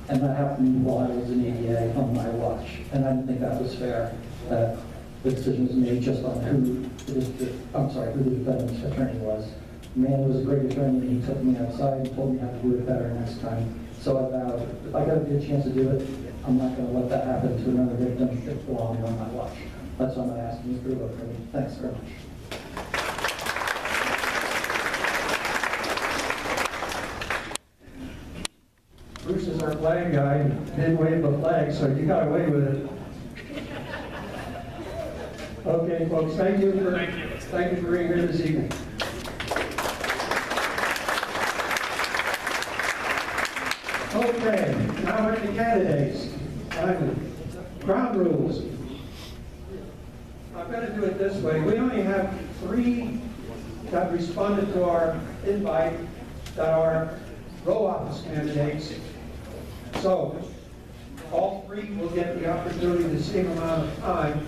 And that happened while I was in ADA on my watch. And I didn't think that was fair, that the decision was made just on who the defendant's attorney was. The man was a great attorney, and he took me outside and told me how to do it better next time. So I vowed, if I got a good chance to do it, I'm not going to let that happen to another victim while I'm on my watch. That's why I'm asking you to vote for me. Thanks very much. Bruce is our flag guy. Didn't wave the flag, so you got away with it. Okay, folks, thank you for being here this evening. Okay, now we're at the candidates. Ground rules. I'm going to do it this way. We only have 3 that responded to our invite that are row office candidates. So all 3 will get the opportunity the same amount of time.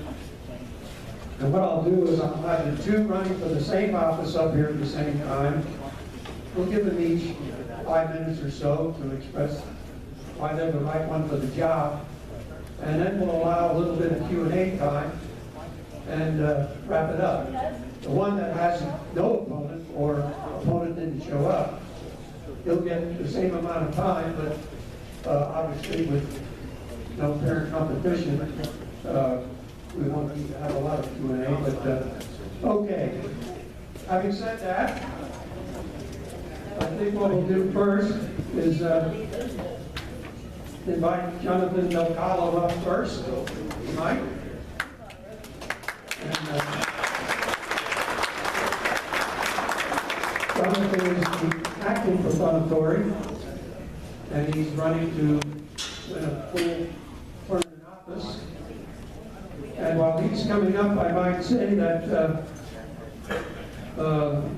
And what I'll do is I'll have the 2 running for the same office up here at the same time. We'll give them each 5 minutes or so to express why they're the right one for the job. And then we'll allow a little bit of Q&A time and wrap it up. The one that has no opponent or opponent didn't show up, he'll get the same amount of time, but obviously with no apparent competition, we want to have a lot of Q&A, but okay. Having said that, I think what we'll do first is invite Jonathan Delcalo up first. Mike? And, Jonathan is the acting proprietary, and he's running to win a full permanent office. And while he's coming up, I might say that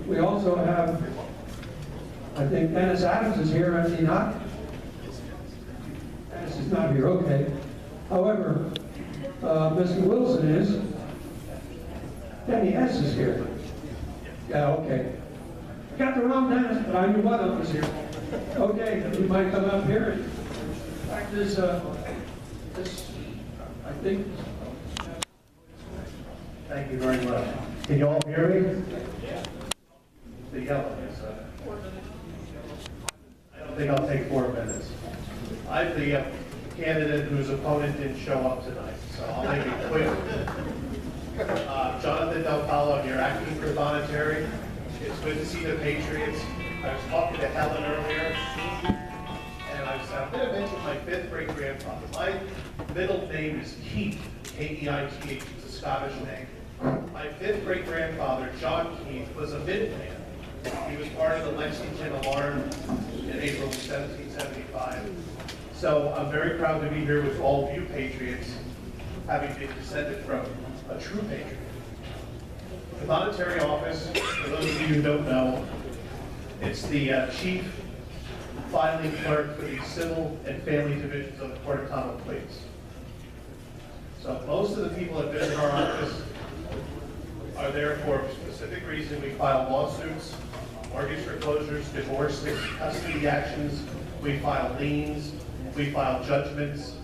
we also have, I think Dennis Adams is here, is he not? Dennis is not here, okay. However, Mr. Wilson is. Denny S. is here. Yeah, okay. Got the wrong Dennis, but I knew one of them was here. Okay, you might come up here. In fact, this, I think, Thank you very much. Can you all hear me? The yellow is, I don't think I'll take 4 minutes. I'm the candidate whose opponent didn't show up tonight, so I'll make it quick. Jonathan Del Palo, I'm your acting for voluntary. It's good to see the Patriots. I was talking to Helen earlier, and I'm going to mention my 5th great grandfather. My middle name is Keith, Keith. It's a Scottish name. My 5th great grandfather, John Keith, was a Minuteman. He was part of the Lexington Alarm in April of 1775. So I'm very proud to be here with all of you Patriots, having been descended from a true patriot. The voluntary office, for those of you who don't know, it's the chief filing clerk for the civil and family divisions of the Court of Common Pleas. So most of the people that visit our office are there for a specific reason. We file lawsuits, mortgage foreclosures, divorce, custody actions. We file liens. We file judgments.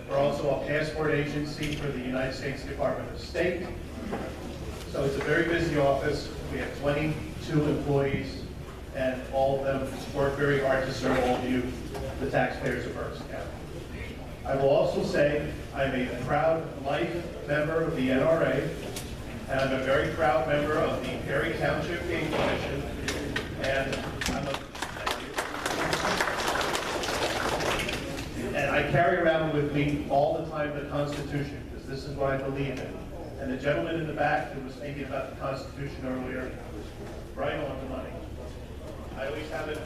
We're also a passport agency for the United States Department of State. So it's a very busy office. We have 22 employees, and all of them work very hard to serve all of you, the taxpayers of Berks County. I will also say I'm a proud life member of the NRA, and I'm a very proud member of the Perry Township Game Commission, and I carry around with me all the time the Constitution, because this is what I believe in. And the gentleman in the back who was speaking about the Constitution earlier, right on the money. I always have it,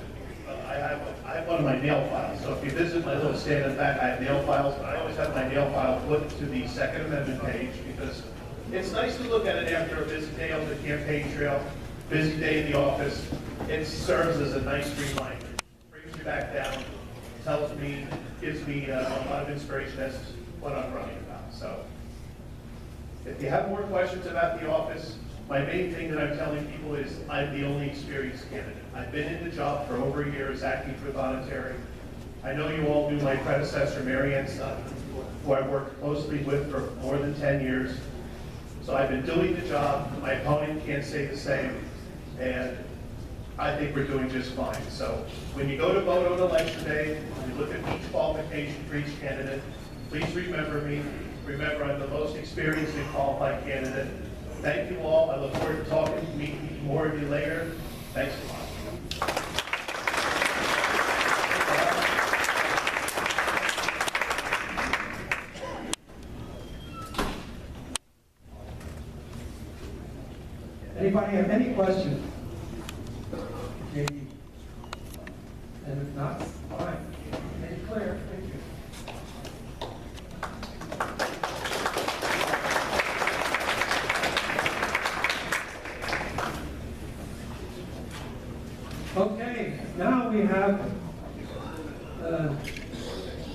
I have one of my nail files. So if you visit my little stand in the back, I have nail files, but I always have my nail file flipped to the Second Amendment page, because it's nice to look at it after a busy day on the campaign trail, busy day in the office. It serves as a nice reminder. Brings you back down, tells me, gives me a lot of inspiration as to what I'm running about. So if you have more questions about the office, my main thing that I'm telling people is I'm the only experienced candidate. I've been in the job for over a year as acting for voluntary. I know you all knew my predecessor, Mary Ann Sutton, who I worked closely with for more than 10 years. So I've been doing the job. My opponent can't say the same. And I think we're doing just fine. So when you go to vote on election day, you look at each qualification for each candidate, please remember me. Remember, I'm the most experienced and qualified candidate. Thank you all. I look forward to talking to meeting more of you later. Thanks a lot. Anybody have any questions? Maybe. And if not, fine. Make it clear. Thank you. Okay, now we have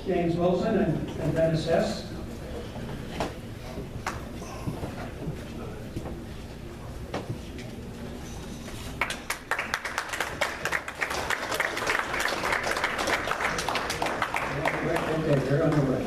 James Wilson and Dennis S. Okay, they're on the way.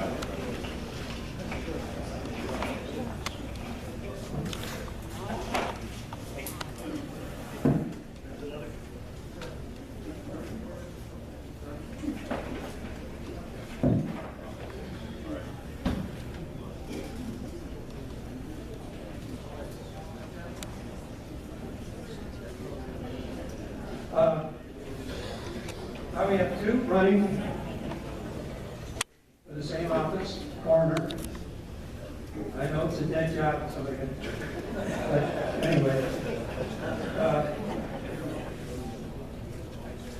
Now we have two running for the same office, coroner. I know it's a dead job, somebody can, but anyway.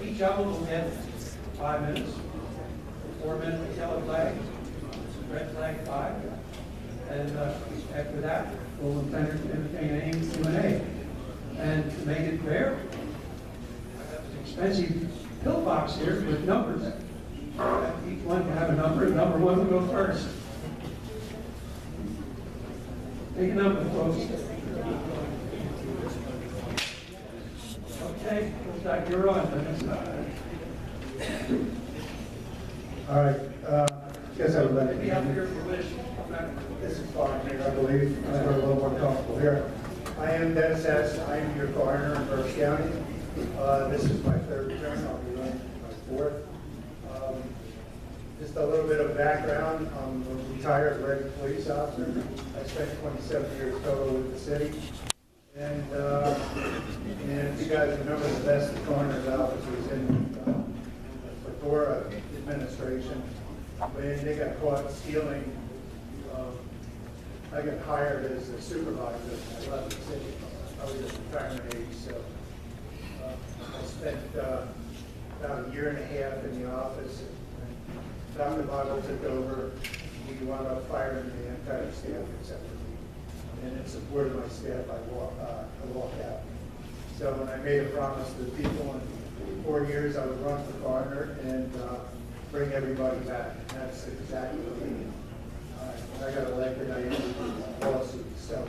Each of them will get 5 minutes, 4 minutes yellow flag, red flag 5, and after that, we'll entertain any Q&A. And to make it fair, I have an expensive pillbox here with numbers. Each one can have a number. Number 1 will go first. Take a number, folks. Okay, looks like you're on. All right, guess I would like We have your permission. this is fine here, I believe. I feel a little more comfortable here. I am Dennis S. I am your coroner in Berks County. This is my third term. I'll be running my fourth. Just a little bit of background. I'm a retired Red police officer. I spent 27 years total with the city. And if you guys remember, the best coroner's office was in the Fedora administration. When they got caught stealing, I got hired as a supervisor. I left the city. I was at retirement age, so I spent about a year and a half in the office. Dr. Bottle took over. He wound up firing the entire staff except for me. And in support of my staff, I walked out. So when I made a promise to the people in 4 years, I would run for coroner and bring everybody back. And that's exactly what I did. I got elected, I ended the lawsuit. So,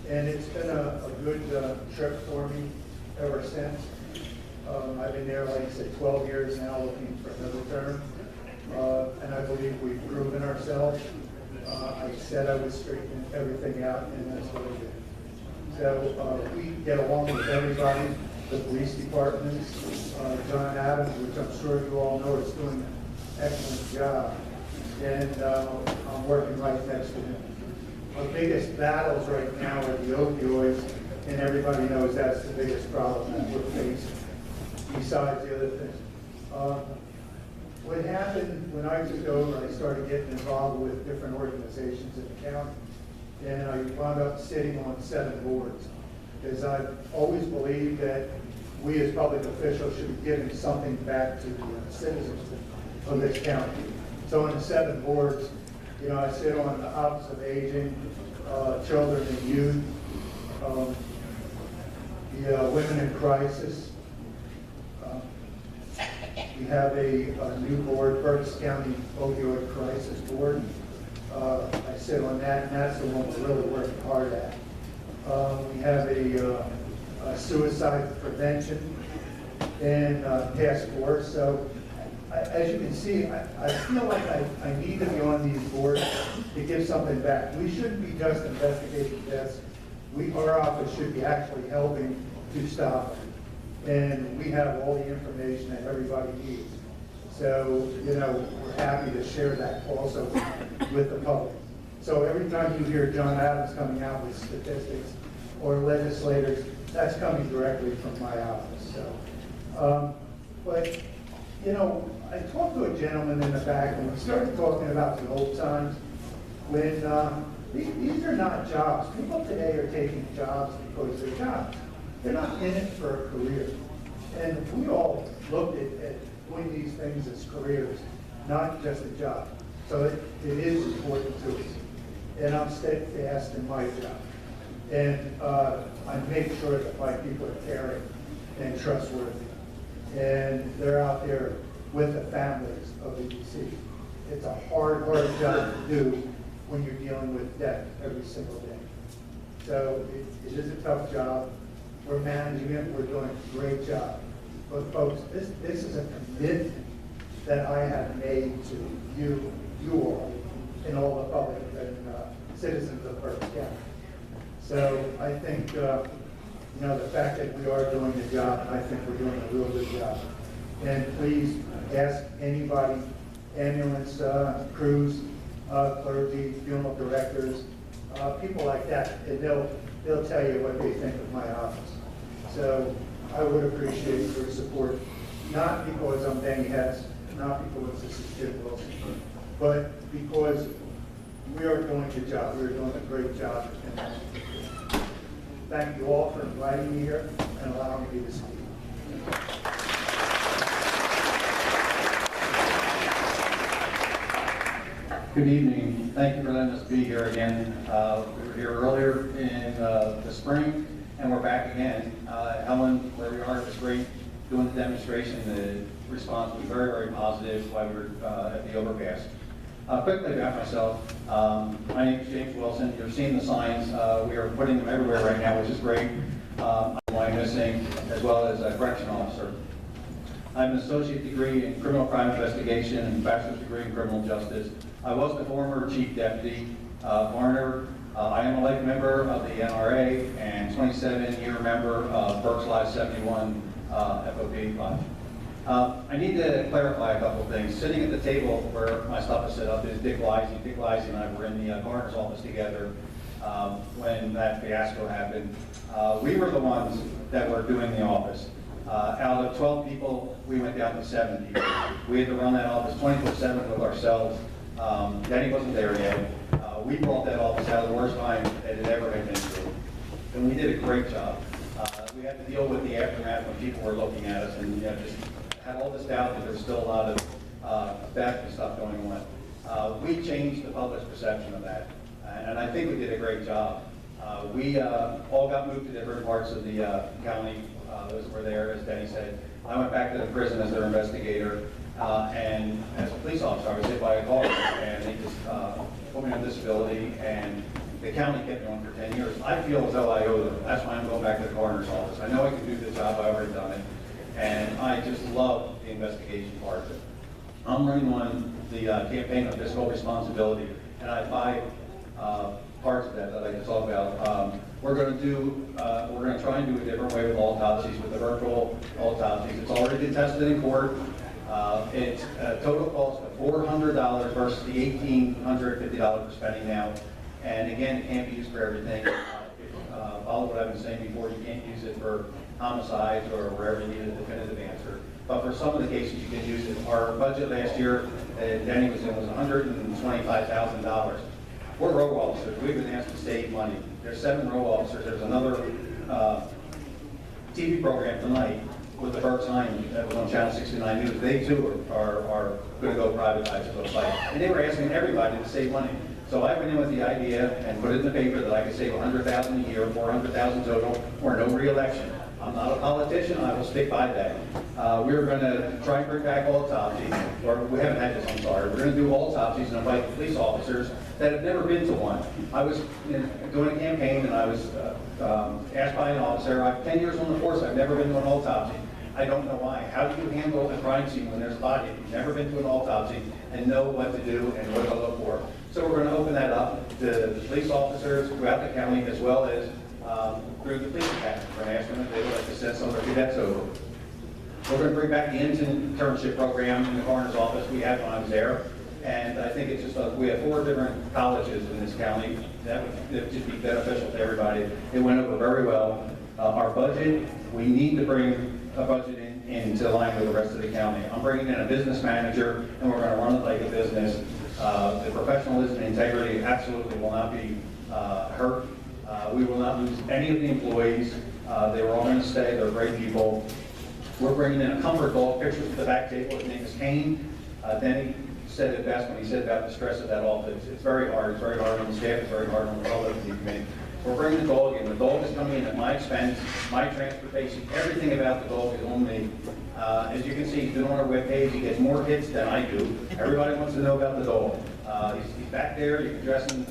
and it's been a good trip for me ever since. I've been there, like I said, 12 years now, looking for another term. And I believe we've proven ourselves. I said I would straighten everything out, and that's what I did. So we get along with everybody, the police departments, John Adams, which I'm sure you all know is doing an excellent job. And I'm working right next to him. Our biggest battles right now are the opioids, and everybody knows that's the biggest problem that we're facing, besides the other things. What happened when I took over, I started getting involved with different organizations in the county, and I wound up sitting on 7 boards, because I've always believed that we as public officials should be giving something back to the citizens of this county. So on the 7 boards, you know, I sit on the Office of Aging, Children and Youth, the Women in Crisis. We have a new board, Berks County Opioid Crisis Board. I sit on that, and that's the one we're really working hard at. We have a suicide prevention and task force. So as you can see, I feel like I need to be on these boards to give something back. We shouldn't be just investigating deaths. Our office should be actually helping to stop them. And we have all the information that everybody needs. So, you know, we're happy to share that also with the public. So every time you hear John Adams coming out with statistics or legislators, that's coming directly from my office. So, but, you know, I talked to a gentleman in the back, and we started talking about the old times when these are not jobs. People today are taking jobs because they're jobs. They're not in it for a career. And we all looked at doing these things as careers, not just a job. So it is important to us. And I'm steadfast in my job. And I make sure that my people are caring and trustworthy. And they're out there with the families of the deceased. It's a hard, hard job to do when you're dealing with death every single day. So it is a tough job. We're managing it, we're doing a great job. But folks, this is a commitment that I have made to you all, and all the public and citizens of Berks County. So I think, you know, the fact that we are doing the job, I think we're doing a real good job. And please ask anybody, ambulance crews, clergy, funeral directors, people like that, and they'll tell you what they think of my office. So I would appreciate your support, not because I'm banging heads, not because this is Jim Wilson, but because we are doing the job. We're doing a great job. And thank you all for inviting me here and allowing me to speak. Good evening. Thank you for letting us be here again. We were here earlier in the spring, and we're back again. Helen, where we are, it was great doing the demonstration. The response was very, very positive while we were at the overpass. Quickly about myself, my name is James Wilson. You're seeing the signs. We are putting them everywhere right now, which is great. I'm missing, as well as a correction officer. I have an associate degree in criminal crime investigation and a bachelor's degree in criminal justice. I was the former chief deputy coroner I am a life member of the NRA and 27-year member of Berks Live 71 FOP Lodge. I need to clarify a couple of things. Sitting at the table where my stuff is set up is Dick Lisey. Dick Lisey and I were in the coroner's office together when that fiasco happened. We were the ones that were doing the office. Out of 12 people, we went down to 7 people. We had to run that office 24/7 with ourselves. Denny wasn't there yet. We brought that office out of the worst time that it ever had been through. And we did a great job. We had to deal with the aftermath when people were looking at us and just had all this doubt that there's still a lot of theft and stuff going on. We changed the public's perception of that. And I think we did a great job. We all got moved to different parts of the county. Those were there, as Denny said. I went back to the prison as their investigator, and as a police officer, I was hit by a car, and they just put me on disability, and the county kept me on for 10 years. I feel as though I owe them. That's why I'm going back to the coroner's office. I know I can do the job. I've already done it, and I just love the investigation part of it. I'm running on the campaign of fiscal responsibility, and I have 5 parts of that I can talk about. We're going to try and do a different way with autopsies, with the virtual autopsies. It's already been tested in court. It's a total cost of $400 versus the $1,850 we're spending now. And again, it can't be used for everything. Follow what I've been saying before. You can't use it for homicides or wherever you need a definitive answer. But for some of the cases, you can use it. Our budget last year, Denny was in, was $125,000. We're row officers. We've been asked to save money. There's 7 row officers. There's another TV program tonight with the Berks that was on Channel 69 News. They too are going to go privatized to go fight. And they were asking everybody to save money. So I went in with the idea and put it in the paper that I could save $100,000 a year, $400,000 total, or no re-election. I'm not a politician. I will stick by that. We're going to try and bring back autopsies, or we haven't had this, I'm sorry. We're going to do autopsies and invite the police officers that have never been to one. I was doing a campaign and I was asked by an officer, I have 10 years on the force, I've never been to an autopsy. I don't know why. How do you handle a crime scene when there's a body? You've never been to an autopsy and know what to do and what to look for. So we're going to open that up to the police officers throughout the county as well as through the police academy. We're going to ask them if they would like to send some of their cadets over. We're going to bring back the internship program in the coroner's office. We had when I was there. And I think it's just, we have 4 different colleges in this county. That would just be beneficial to everybody. It went over very well. Our budget, we need to bring a budget into line with the rest of the county. I'm bringing in a business manager, and we're going to run it like a business. The professionalism and integrity absolutely will not be hurt. We will not lose any of the employees. They were all going to stay. They're great people. We're bringing in a comfort dog, pictures at the back table. His name is Kane. Denny said it best when he said about the stress of that office. It's very hard. It's very hard on the staff. It's very hard on the public committee. We're bringing the dog in. The dog is coming in at my expense, my transportation. Everything about the dog is on me. As you can see, he's been on our webpage. He gets more hits than I do. Everybody wants to know about the dog. He's back there. You can dress him.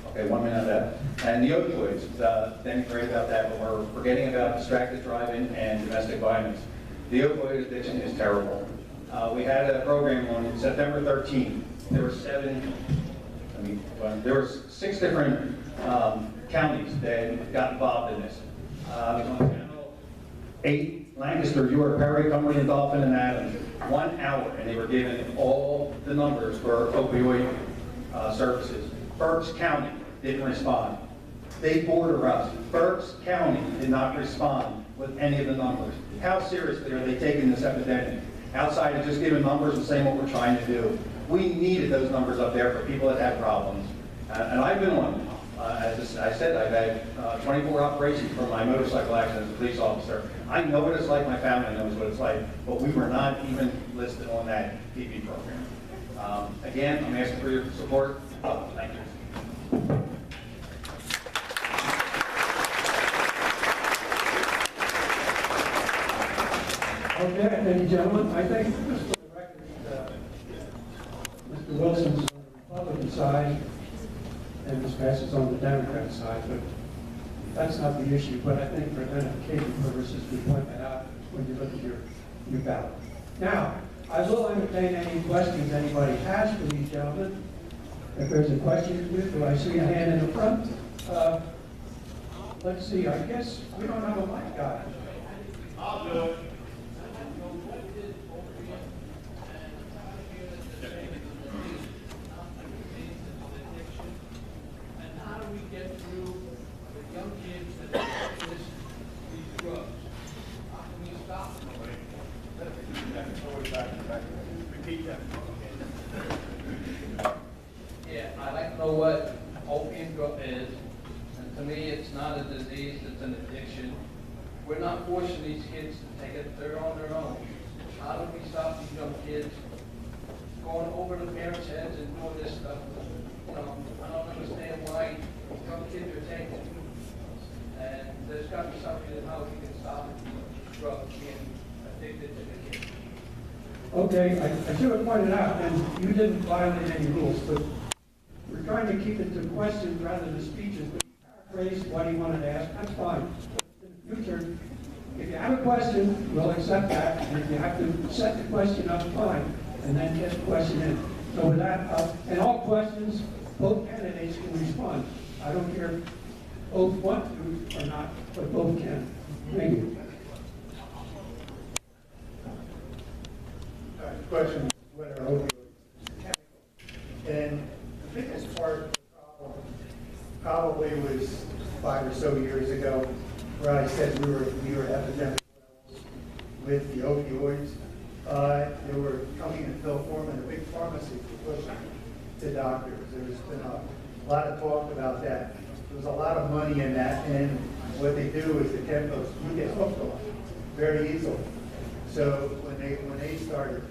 Okay, 1 minute of that. And the opioids. Denny's great about that, but we're forgetting about distracted driving and domestic violence. The opioid addiction is terrible. We had a program on September 13th. There were 6 different counties that got involved in this. I was on Channel 8, Lancaster, York, Perry, Cumberland, Dolphin, and Adams. 1 hour, and they were given all the numbers for opioid services. Berks County didn't respond. They border us. Berks County did not respond with any of the numbers. How seriously are they taking this epidemic? Outside of just giving numbers and saying what we're trying to do. We needed those numbers up there for people that have problems. And I've been on them. As I said, I've had 24 operations for my motorcycle accident as a police officer. I know what it's like, my family knows what it's like, but we were not even listed on that TV program. Again, I'm asking for your support. Thank you. Okay, thank you, gentlemen. I think, just for the record, Mr. Wilson's on the Republican side, and Ms. Bass is on the Democrat side, but that's not the issue. But I think for identification purposes, we point that out when you look at your ballot. Now, I will entertain any questions anybody has for these gentlemen. If there's a question, do I see a hand in the front? Let's see, I guess we don't have a mic guy. I'll do it. And how do we get through the young kids that practice these drugs? How can we stop them? Repeat that. Yeah, I'd like to know what opium drug is. And to me, it's not a disease, it's an addiction. We're not forcing these kids to take it, they're on their own. How do we stop these young kids going over the parents' heads and doing this stuff? You know, I don't understand why young kids are taking it. And there's got to be something in how we can stop drugs being addicted to the kids. Okay, I should have pointed out, and you didn't violate any rules, but we're trying to keep it to questions rather than speeches. But paraphrase what he wanted to ask, that's fine. But in the future, if you have a question, we'll accept that. And if you have to set the question up, fine, and then get the question in. So with that, and all questions, both candidates can respond. I don't care if both want to or not, but both can. Thank you. Question is what are opioids? And the biggest part of the problem probably was 5 or so years ago, where I said we were epidemic with the opioids. They were coming in pill form, and the big pharmacies were pushing to doctors. There's been a lot of talk about that. There's a lot of money in that, and what they do is the chemicals, you get hooked on very easily. So when they started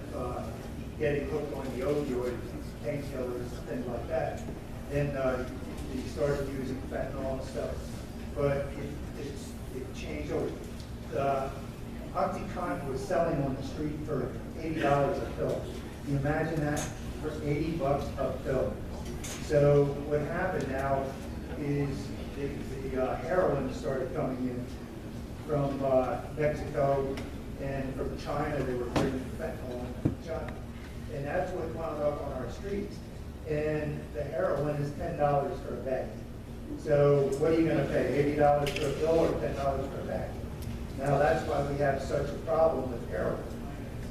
getting hooked on the opioids, painkillers, things like that, then they started using fentanyl and stuff. But it changed over. OxyContin was selling on the street for $80 a pill. Can you imagine that? For $80 a pill. So what happened now is the heroin started coming in from Mexico, and from China. They were bringing fentanyl from China. And that's what wound up on our streets. And the heroin is $10 for a bag. So what are you going to pay, $80 for a pill or $10 for a bag? Now that's why we have such a problem with heroin.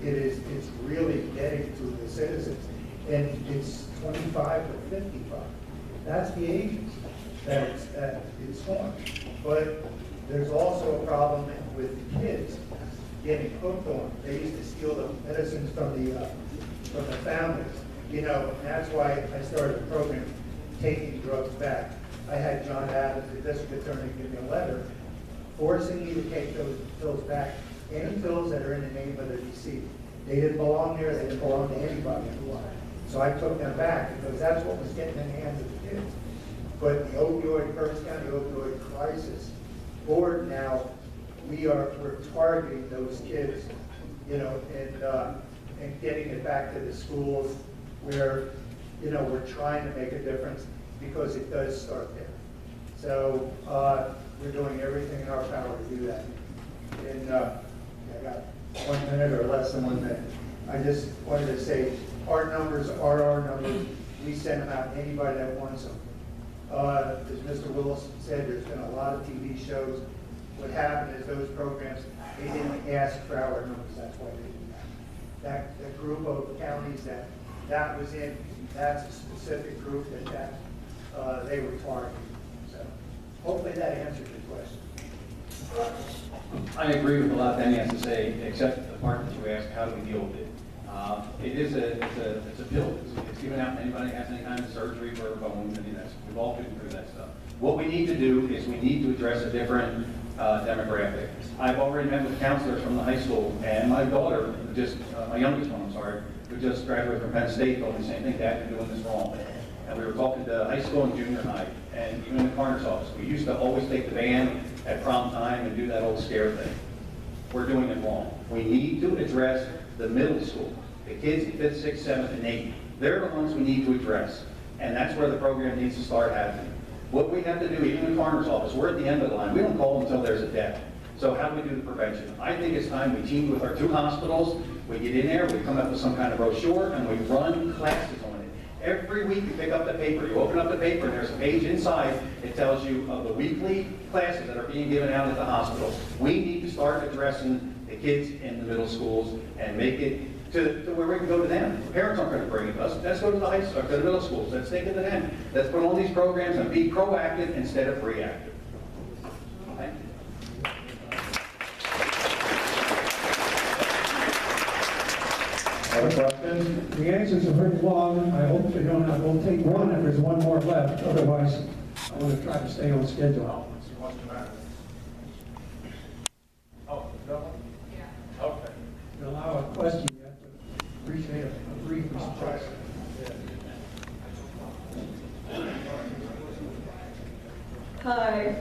It's really getting to the citizens. And it's 25 to 55. That's the ages that it's on. But there's also a problem with the kids getting hooked on. They used to steal the medicines from the families, you know, and that's why I started a program, Taking Drugs Back. I had John Adams, the district attorney, give me a letter forcing me to take those pills back. Any pills that are in the name of the deceased. They didn't belong there, they didn't belong to anybody. So I took them back because that's what was getting in the hands of the kids. But the Berks County Opioid Crisis Board now, we're targeting those kids, you know, and getting it back to the schools where, you know, we're trying to make a difference because it does start there. So we're doing everything in our power to do that. And I got 1 minute or less than 1 minute. I just wanted to say our numbers are our numbers. We send them out to anybody that wants them. As Mr. Willis said, there's been a lot of TV shows. What happened is those programs, they didn't ask for our numbers, that's why they did that. That group of counties that was in, that's a specific group that they were targeting. So hopefully that answers your question. I agree with a lot Danny has to say, except the part that you asked, how do we deal with it? It's a pill. It's given out to anybody who has any kind of surgery for a bone, and we've all been through that stuff. What we need to do is we need to address a different demographic. I've already met with counselors from the high school, and my daughter, my youngest one, who just graduated from Penn State, told me the same thing, Dad, you're doing this wrong. And we were talking to high school and junior high, and even in the coroner's office. We used to always take the band at prom time and do that old scare thing. We're doing it wrong. We need to address the middle school, the kids in 5th, 6th, 7th, and 8th. They're the ones we need to address, and that's where the program needs to start happening. What we have to do, even in the coroner's office, we're at the end of the line. We don't call until there's a death. So how do we do the prevention? I think it's time we team with our 2 hospitals. We get in there, we come up with some kind of brochure, and we run classes on it. Every week you pick up the paper, you open up the paper, and there's a page inside. It tells you of the weekly classes that are being given out at the hospital. We need to start addressing the kids in the middle schools and make it to where we can go to them. The parents aren't going to bring it to us. Let's go to the high school, to the middle schools. Let's take it to them. Let's put on these programs and be proactive instead of reactive. Thank you. Other questions? The answers are very long. I hope we don't have, we'll take one if there's one more left. Otherwise, I want to try to stay on schedule. Oh, no one? Yeah. Okay. To allow a question, you have to appreciate a brief response. Hi.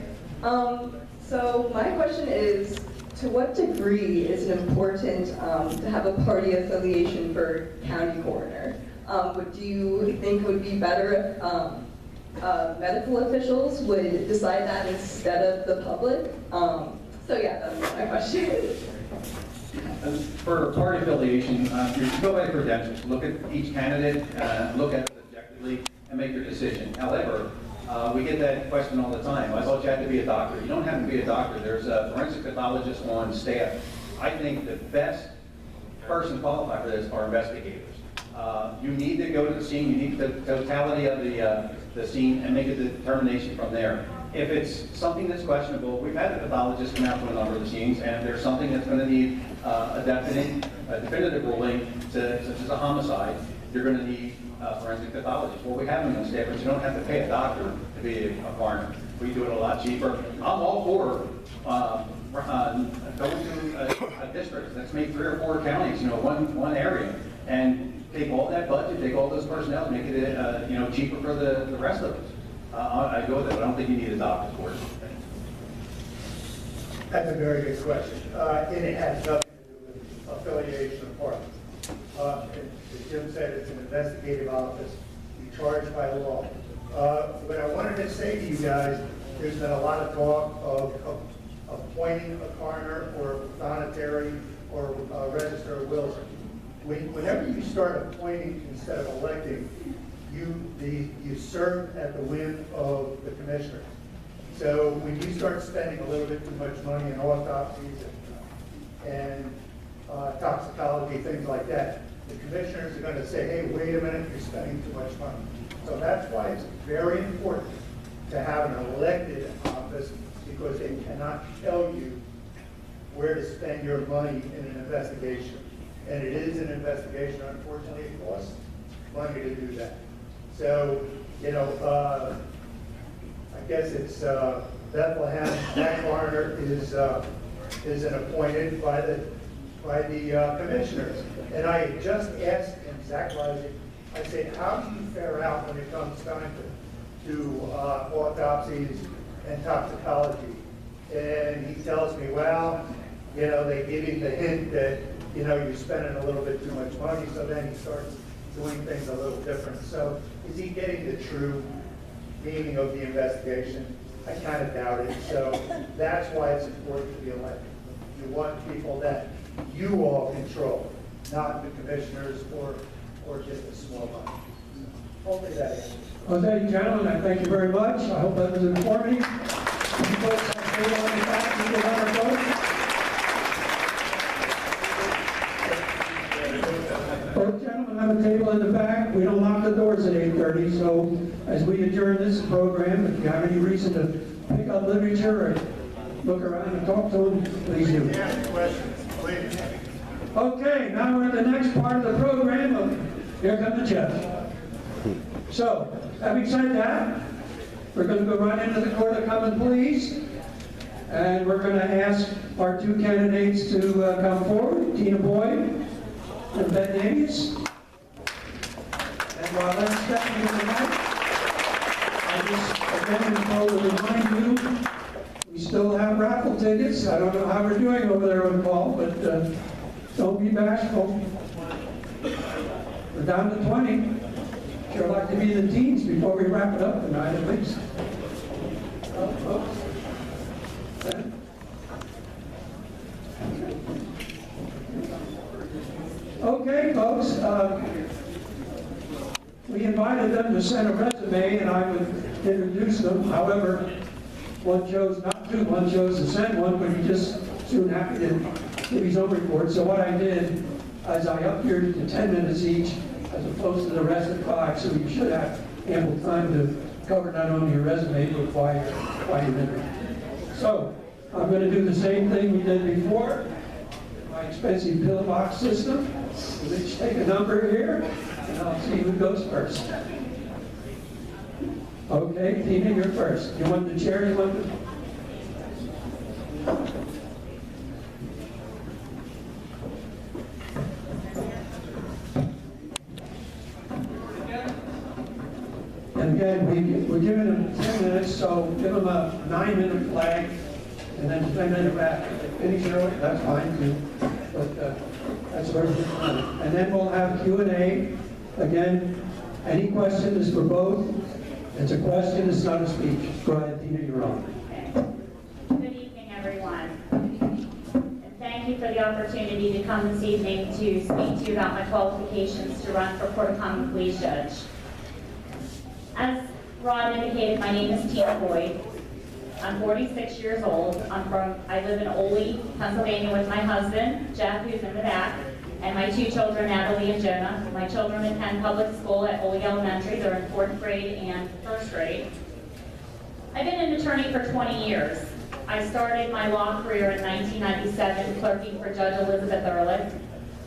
So my question is, to what degree is it important to have a party affiliation for county coroner? Do you think it would be better if medical officials would decide that instead of the public? So yeah, that's my question. For party affiliation, you should go by credentials. Look at each candidate, look at it objectively, and make your decision. However, we get that question all the time. I thought you had to be a doctor. You don't have to be a doctor. There's a forensic pathologist on staff. I think the best person qualified for this are investigators. You need to go to the scene. You need the totality of the scene and make a determination from there. If it's something that's questionable, we've had the pathologist come out to a number of the scenes, and if there's something that's going to need a definitive ruling, such as a homicide, you're going to need a forensic pathologist. Well, we have them on staff, but you don't have to pay a doctor to be a coroner. We do it a lot cheaper. I'm all for going to a district that's made 3 or 4 counties, one area, and take all that budget, take all those personnel, make it cheaper for the rest of us. I go with it, but I don't think you need a doctor for it. That's a very good question. And it has nothing to do with affiliation of parties. As Jim said, it's an investigative office. You're charged by the law. What I wanted to say to you guys, there's been a lot of talk of appointing a coroner or voluntary or register of wills. Whenever you start appointing instead of electing, you serve at the whim of the commissioners. So when you start spending a little bit too much money in autopsies and toxicology, things like that, the commissioners are going to say, hey, wait a minute, you're spending too much money. So that's why it's very important to have an elected office, because they cannot tell you where to spend your money in an investigation. And it is an investigation. Unfortunately, it costs money to do that. So, I guess it's Bethlehem. That coroner is appointed by the commissioners. And I just asked him, Zach Rising, I said, how do you fare out when it comes time to do autopsies and toxicology? And he tells me, well, they give him the hint that, you're spending a little bit too much money, so then he starts doing things a little different. So is he getting the true meaning of the investigation? I kind of doubt it. So that's why it's important to be elected. You want people that you all control, not the commissioners or just a small body. Hopefully that answers. Well, thank you, gentlemen. I thank you very much. I hope that was informative. You folks have stayed on the back. You can have a vote. Both gentlemen have a table in the back. We don't lock the doors at 8:30, so as we adjourn this program, if you have any reason to pick up literature or look around and talk to them, please do. Ask questions, please. Okay, now we're at the next part of the program. Here comes the judge. So, having said that, we're going to go right into the court of common pleas, and we're going to ask our 2 candidates to come forward, Tina Boyd and Ben Davies. And while they're stepping in the mic, I just again want to remind you, we still have raffle tickets. I don't know how we're doing over there on Paul, but don't be bashful. We're down to 20. Sure like to be the teens before we wrap it up tonight, at least. Okay, folks. We have invited them to send a resume and I would introduce them. However, one chose not to, one chose to send one, but he just soon happened to give his own report. So what I did is I upgraded to 10 minutes each as opposed to the rest of 5, so you should have ample time to cover not only your resume, but why you're in it. So I'm going to do the same thing we did before. My expensive pillbox system. We'll each take a number here, and I'll see who goes first. Okay, Tina, you're first. You want the chair? You want the... And again, we're giving them 10 minutes, so give them a 9-minute flag, and then 10-minute wrap. If they finish early, that's fine too. But that's where we're going. And then we'll have Q&A. Again, any question is for both. It's a question, it's not a speech. Go ahead, Tina, you're on. Good evening, everyone. And thank you for the opportunity to come this evening to speak to you about my qualifications to run for Court of Common Pleas Judge. As Rod indicated, my name is Tina Boyd. I'm 46 years old. I live in Ole, Pennsylvania with my husband, Jeff, who's in the back, and my 2 children, Natalie and Jonah. My children attend public school at Ole Elementary. They're in 4th grade and 1st grade. I've been an attorney for 20 years. I started my law career in 1997 clerking for Judge Elizabeth Ehrlich.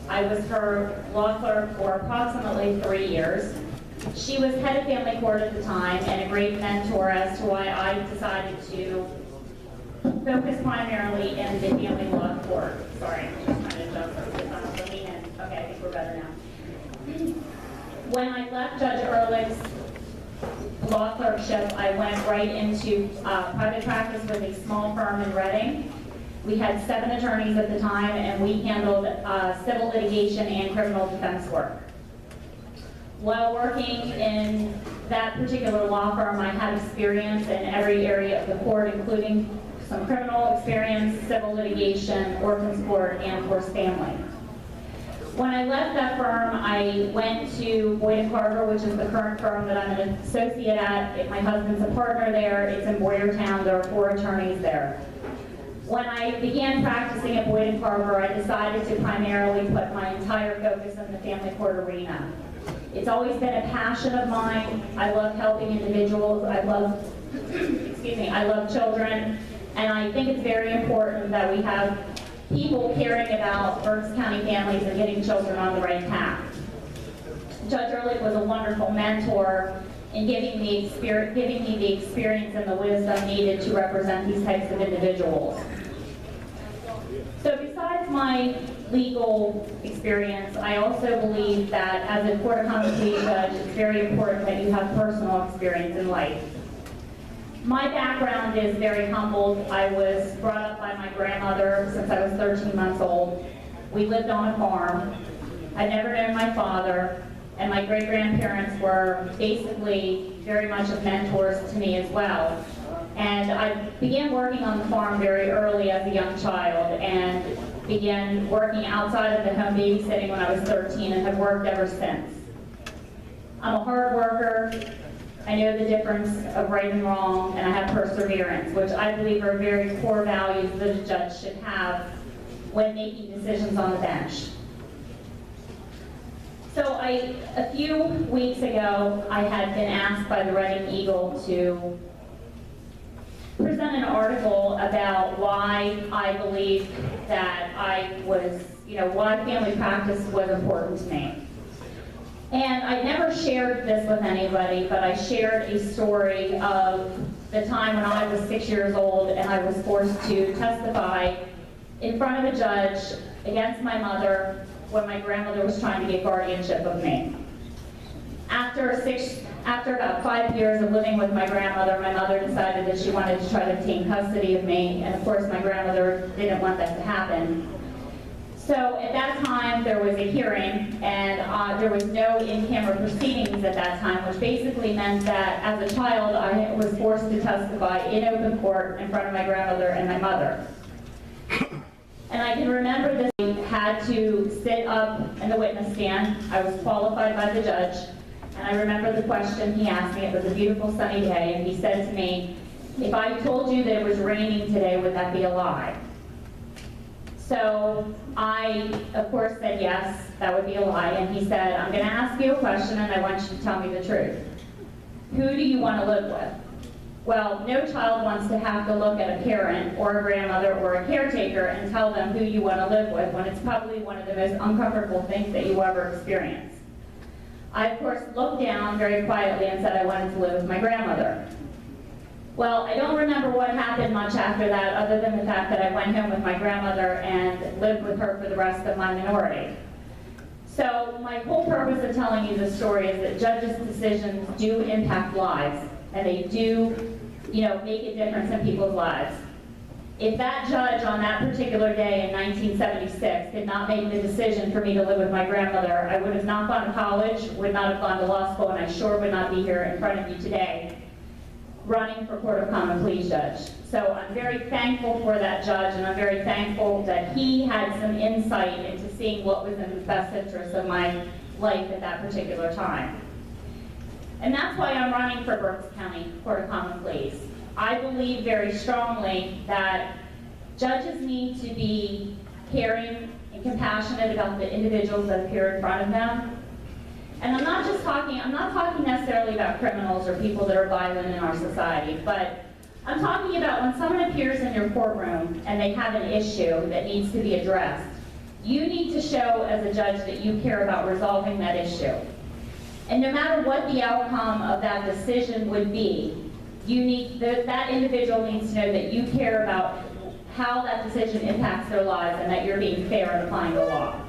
I was her law clerk for approximately 3 years. She was head of family court at the time and a great mentor as to why I decided to focus primarily in the family law court. Sorry, I'm just trying to adjust this. Okay, I think we're better now. When I left Judge Ehrlich's law clerkship, I went right into private practice with a small firm in Reading. We had 7 attorneys at the time, and we handled civil litigation and criminal defense work. While working in that particular law firm, I had experience in every area of the court, including some criminal experience, civil litigation, orphans court, and of course family. When I left that firm, I went to Boyd & Carver, which is the current firm that I'm an associate at. My husband's a partner there. It's in Boyertown. There are 4 attorneys there. When I began practicing at Boyd & Carver, I decided to primarily put my entire focus in the family court arena. It's always been a passion of mine. I love helping individuals. I love children. And I think it's very important that we have people caring about Berks County families and getting children on the right path. Judge Ehrlich was a wonderful mentor in giving me the experience and the wisdom needed to represent these types of individuals. So besides my legal experience, I also believe that as a Court of Common Pleas judge, it's very important that you have personal experience in life. My background is very humbled. I was brought up by my grandmother since I was 13 months old. We lived on a farm. I'd never known my father, and my great-grandparents were basically very much of mentors to me as well. And I began working on the farm very early as a young child and began working outside of the home babysitting when I was 13 and have worked ever since. I'm a hard worker. I know the difference of right and wrong, and I have perseverance, which I believe are very core values that a judge should have when making decisions on the bench. So a few weeks ago, I had been asked by the Reading Eagle to present an article about why I believe that why family practice was important to me. And I never shared this with anybody, but I shared a story of the time when I was 6 years old and I was forced to testify in front of a judge against my mother when my grandmother was trying to get guardianship of me. After about 5 years of living with my grandmother, my mother decided that she wanted to try to obtain custody of me, and of course my grandmother didn't want that to happen. So at that time, there was a hearing, and there was no in-camera proceedings at that time, which basically meant that as a child, I was forced to testify in open court in front of my grandmother and my mother. And I can remember this. I had to sit up in the witness stand. I was qualified by the judge, And I remember the question he asked me. It was a beautiful sunny day, and he said to me, if I told you that it was raining today, would that be a lie? So I, of course, said yes, that would be a lie. And he said, I'm going to ask you a question, and I want you to tell me the truth. Who do you want to live with? Well, no child wants to have to look at a parent or a grandmother or a caretaker and tell them who you want to live with when it's probably one of the most uncomfortable things that you ever experience. I, of course, looked down very quietly and said I wanted to live with my grandmother. Well, I don't remember what happened much after that, other than the fact that I went home with my grandmother and lived with her for the rest of my minority. So my whole purpose of telling you this story is that judges' decisions do impact lives, and they do, make a difference in people's lives. If that judge on that particular day in 1976 did not make the decision for me to live with my grandmother, I would have not gone to college, would not have gone to law school, and I sure would not be here in front of you today running for Court of Common Pleas judge. So I'm very thankful for that judge, and I'm very thankful that he had some insight into seeing what was in the best interest of my life at that particular time. And that's why I'm running for Berks County Court of Common Pleas. I believe very strongly that judges need to be caring and compassionate about the individuals that appear in front of them. And I'm not talking necessarily about criminals or people that are violent in our society, but I'm talking about when someone appears in your courtroom and they have an issue that needs to be addressed, you need to show as a judge that you care about resolving that issue. And no matter what the outcome of that decision would be, that individual needs to know that you care about how that decision impacts their lives and that you're being fair in applying the law.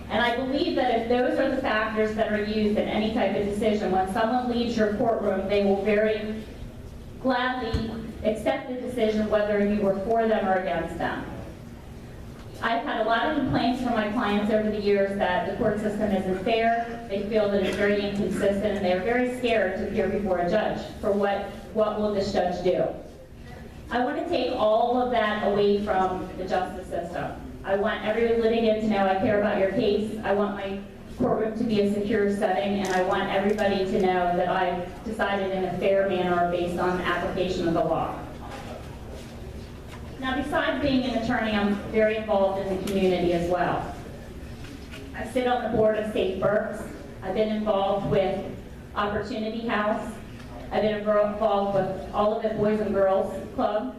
And I believe that if those are the factors that are used in any type of decision, when someone leaves your courtroom, they will very gladly accept the decision whether you were for them or against them. I've had a lot of complaints from my clients over the years that the court system isn't fair. They feel that it's very inconsistent, and they're very scared to appear before a judge for what will this judge do. I want to take all of that away from the justice system. I want every litigant to know I care about your case. I want my courtroom to be a secure setting, and I want everybody to know that I've decided in a fair manner based on application of the law. Now, besides being an attorney, I'm very involved in the community as well. I sit on the board of Safe Berks. I've been involved with Opportunity House. I've been involved with Olivet Boys and Girls Club.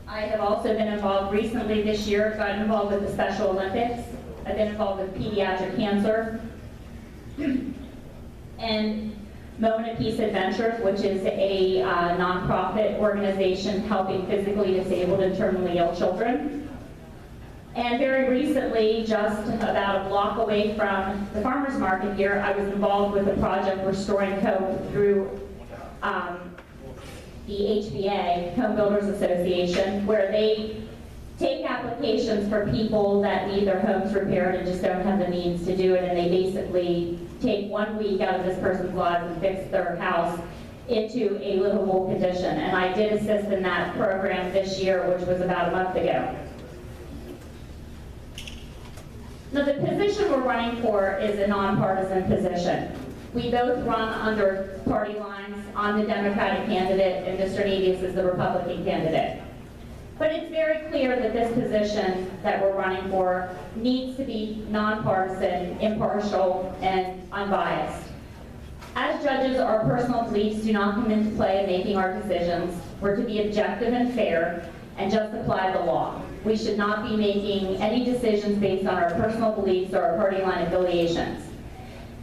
I have also been involved recently this year, got involved with the Special Olympics. I've been involved with pediatric cancer. And Moment of Peace Adventures, which is a nonprofit organization helping physically disabled and terminally ill children. And very recently, just about a block away from the farmers market here, I was involved with a project Restoring Hope through the HBA, Home Builders Association, where they take applications for people that need their homes repaired and just don't have the means to do it, and they basically take 1 week out of this person's life and fix their house into a livable condition. And I did assist in that program this year, which was about a month ago. Now, the position we're running for is a nonpartisan position. We both run under party lines. I'm the Democratic candidate, and Mr. Nevius is the Republican candidate. But it's very clear that this position that we're running for needs to be nonpartisan, impartial, and unbiased. As judges, our personal beliefs do not come into play in making our decisions. We're to be objective and fair and just apply the law. We should not be making any decisions based on our personal beliefs or our party line affiliations.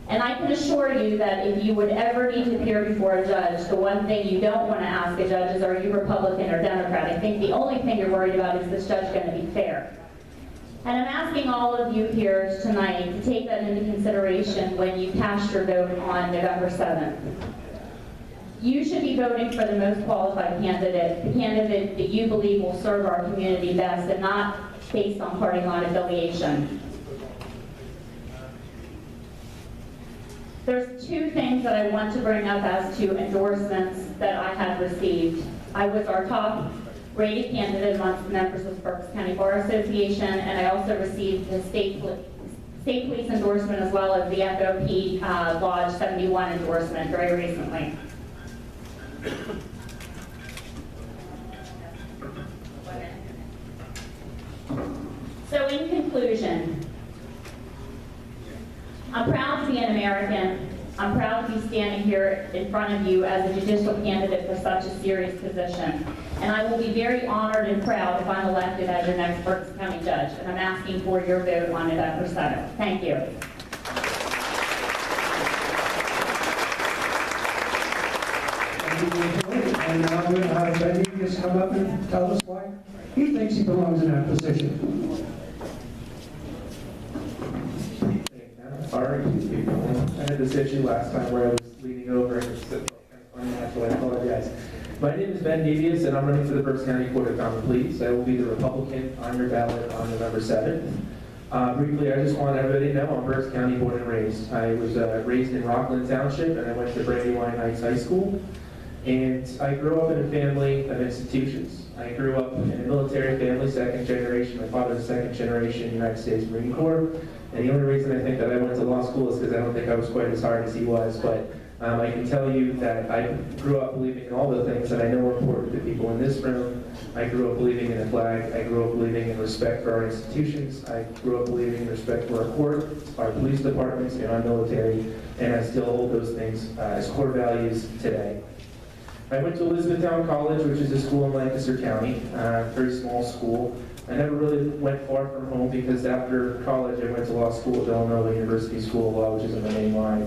And I can assure you that if you would ever need to appear before a judge, the one thing you don't want to ask a judge is, are you Republican or Democrat? I think the only thing you're worried about is this judge going to be fair. And I'm asking all of you here tonight to take that into consideration when you cast your vote on November 7th. You should be voting for the most qualified candidate, the candidate that you believe will serve our community best, and not based on party line affiliation. There's two things that I want to bring up as to endorsements that I have received. I was our top rated candidate amongst the members of the Berks County Bar Association, and I also received the state state police endorsement as well as the FOP Lodge 71 endorsement very recently. So in conclusion, I'm proud to be an American. I'm proud to be standing here in front of you as a judicial candidate for such a serious position. And I will be very honored and proud if I'm elected as your next Berks County judge. And I'm asking for your vote on November 7th. Thank you. And now we'll have Benny just come up and tell us why he thinks he belongs in that position. Sorry, I had this issue last time where I was leaning over and it's kind of funny, so I apologize. My name is Ben Devious, and I'm running for the Berks County Court of Common Pleas. I will be the Republican on your ballot on November 7th. Briefly, I just want everybody to know I'm Berks County born and raised. I was raised in Rockland Township, and I went to Brandywine Heights High School. And I grew up in a family of institutions. I grew up in a military family, second generation. My father's second generation United States Marine Corps. And the only reason I think that I went to law school is because I don't think I was quite as hard as he was. But I can tell you that I grew up believing in all the things that I know are important to people in this room. I grew up believing in the flag. I grew up believing in respect for our institutions. I grew up believing in respect for our court, our police departments, and our military. And I still hold those things as core values today. I went to Elizabethtown College, which is a school in Lancaster County, very small school. I never really went far from home because after college I went to law school at Villanova University School of Law, which is in the main line.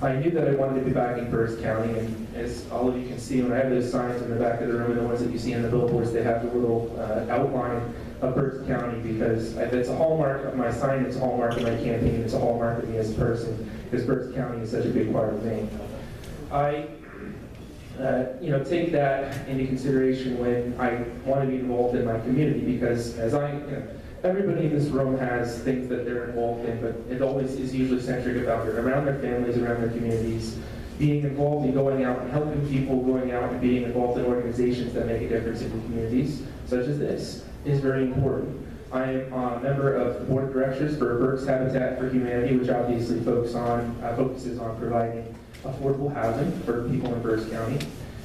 I knew that I wanted to be back in Berks County, and as all of you can see, when I have those signs in the back of the room and the ones that you see on the billboards, they have the little outline of Berks County because it's a hallmark of my sign, it's a hallmark of my campaign, it's a hallmark of me as a person, because Berks County is such a big part of me. I take that into consideration when I want to be involved in my community, because as everybody in this room has things that they're involved in, but it always is usually centric around their families, around their communities. Being involved in going out and helping people, going out and being involved in organizations that make a difference in the communities, such as this, is very important. I am a member of the board of directors for Berks Habitat for Humanity, which obviously focuses on providing affordable housing for people in Berks County.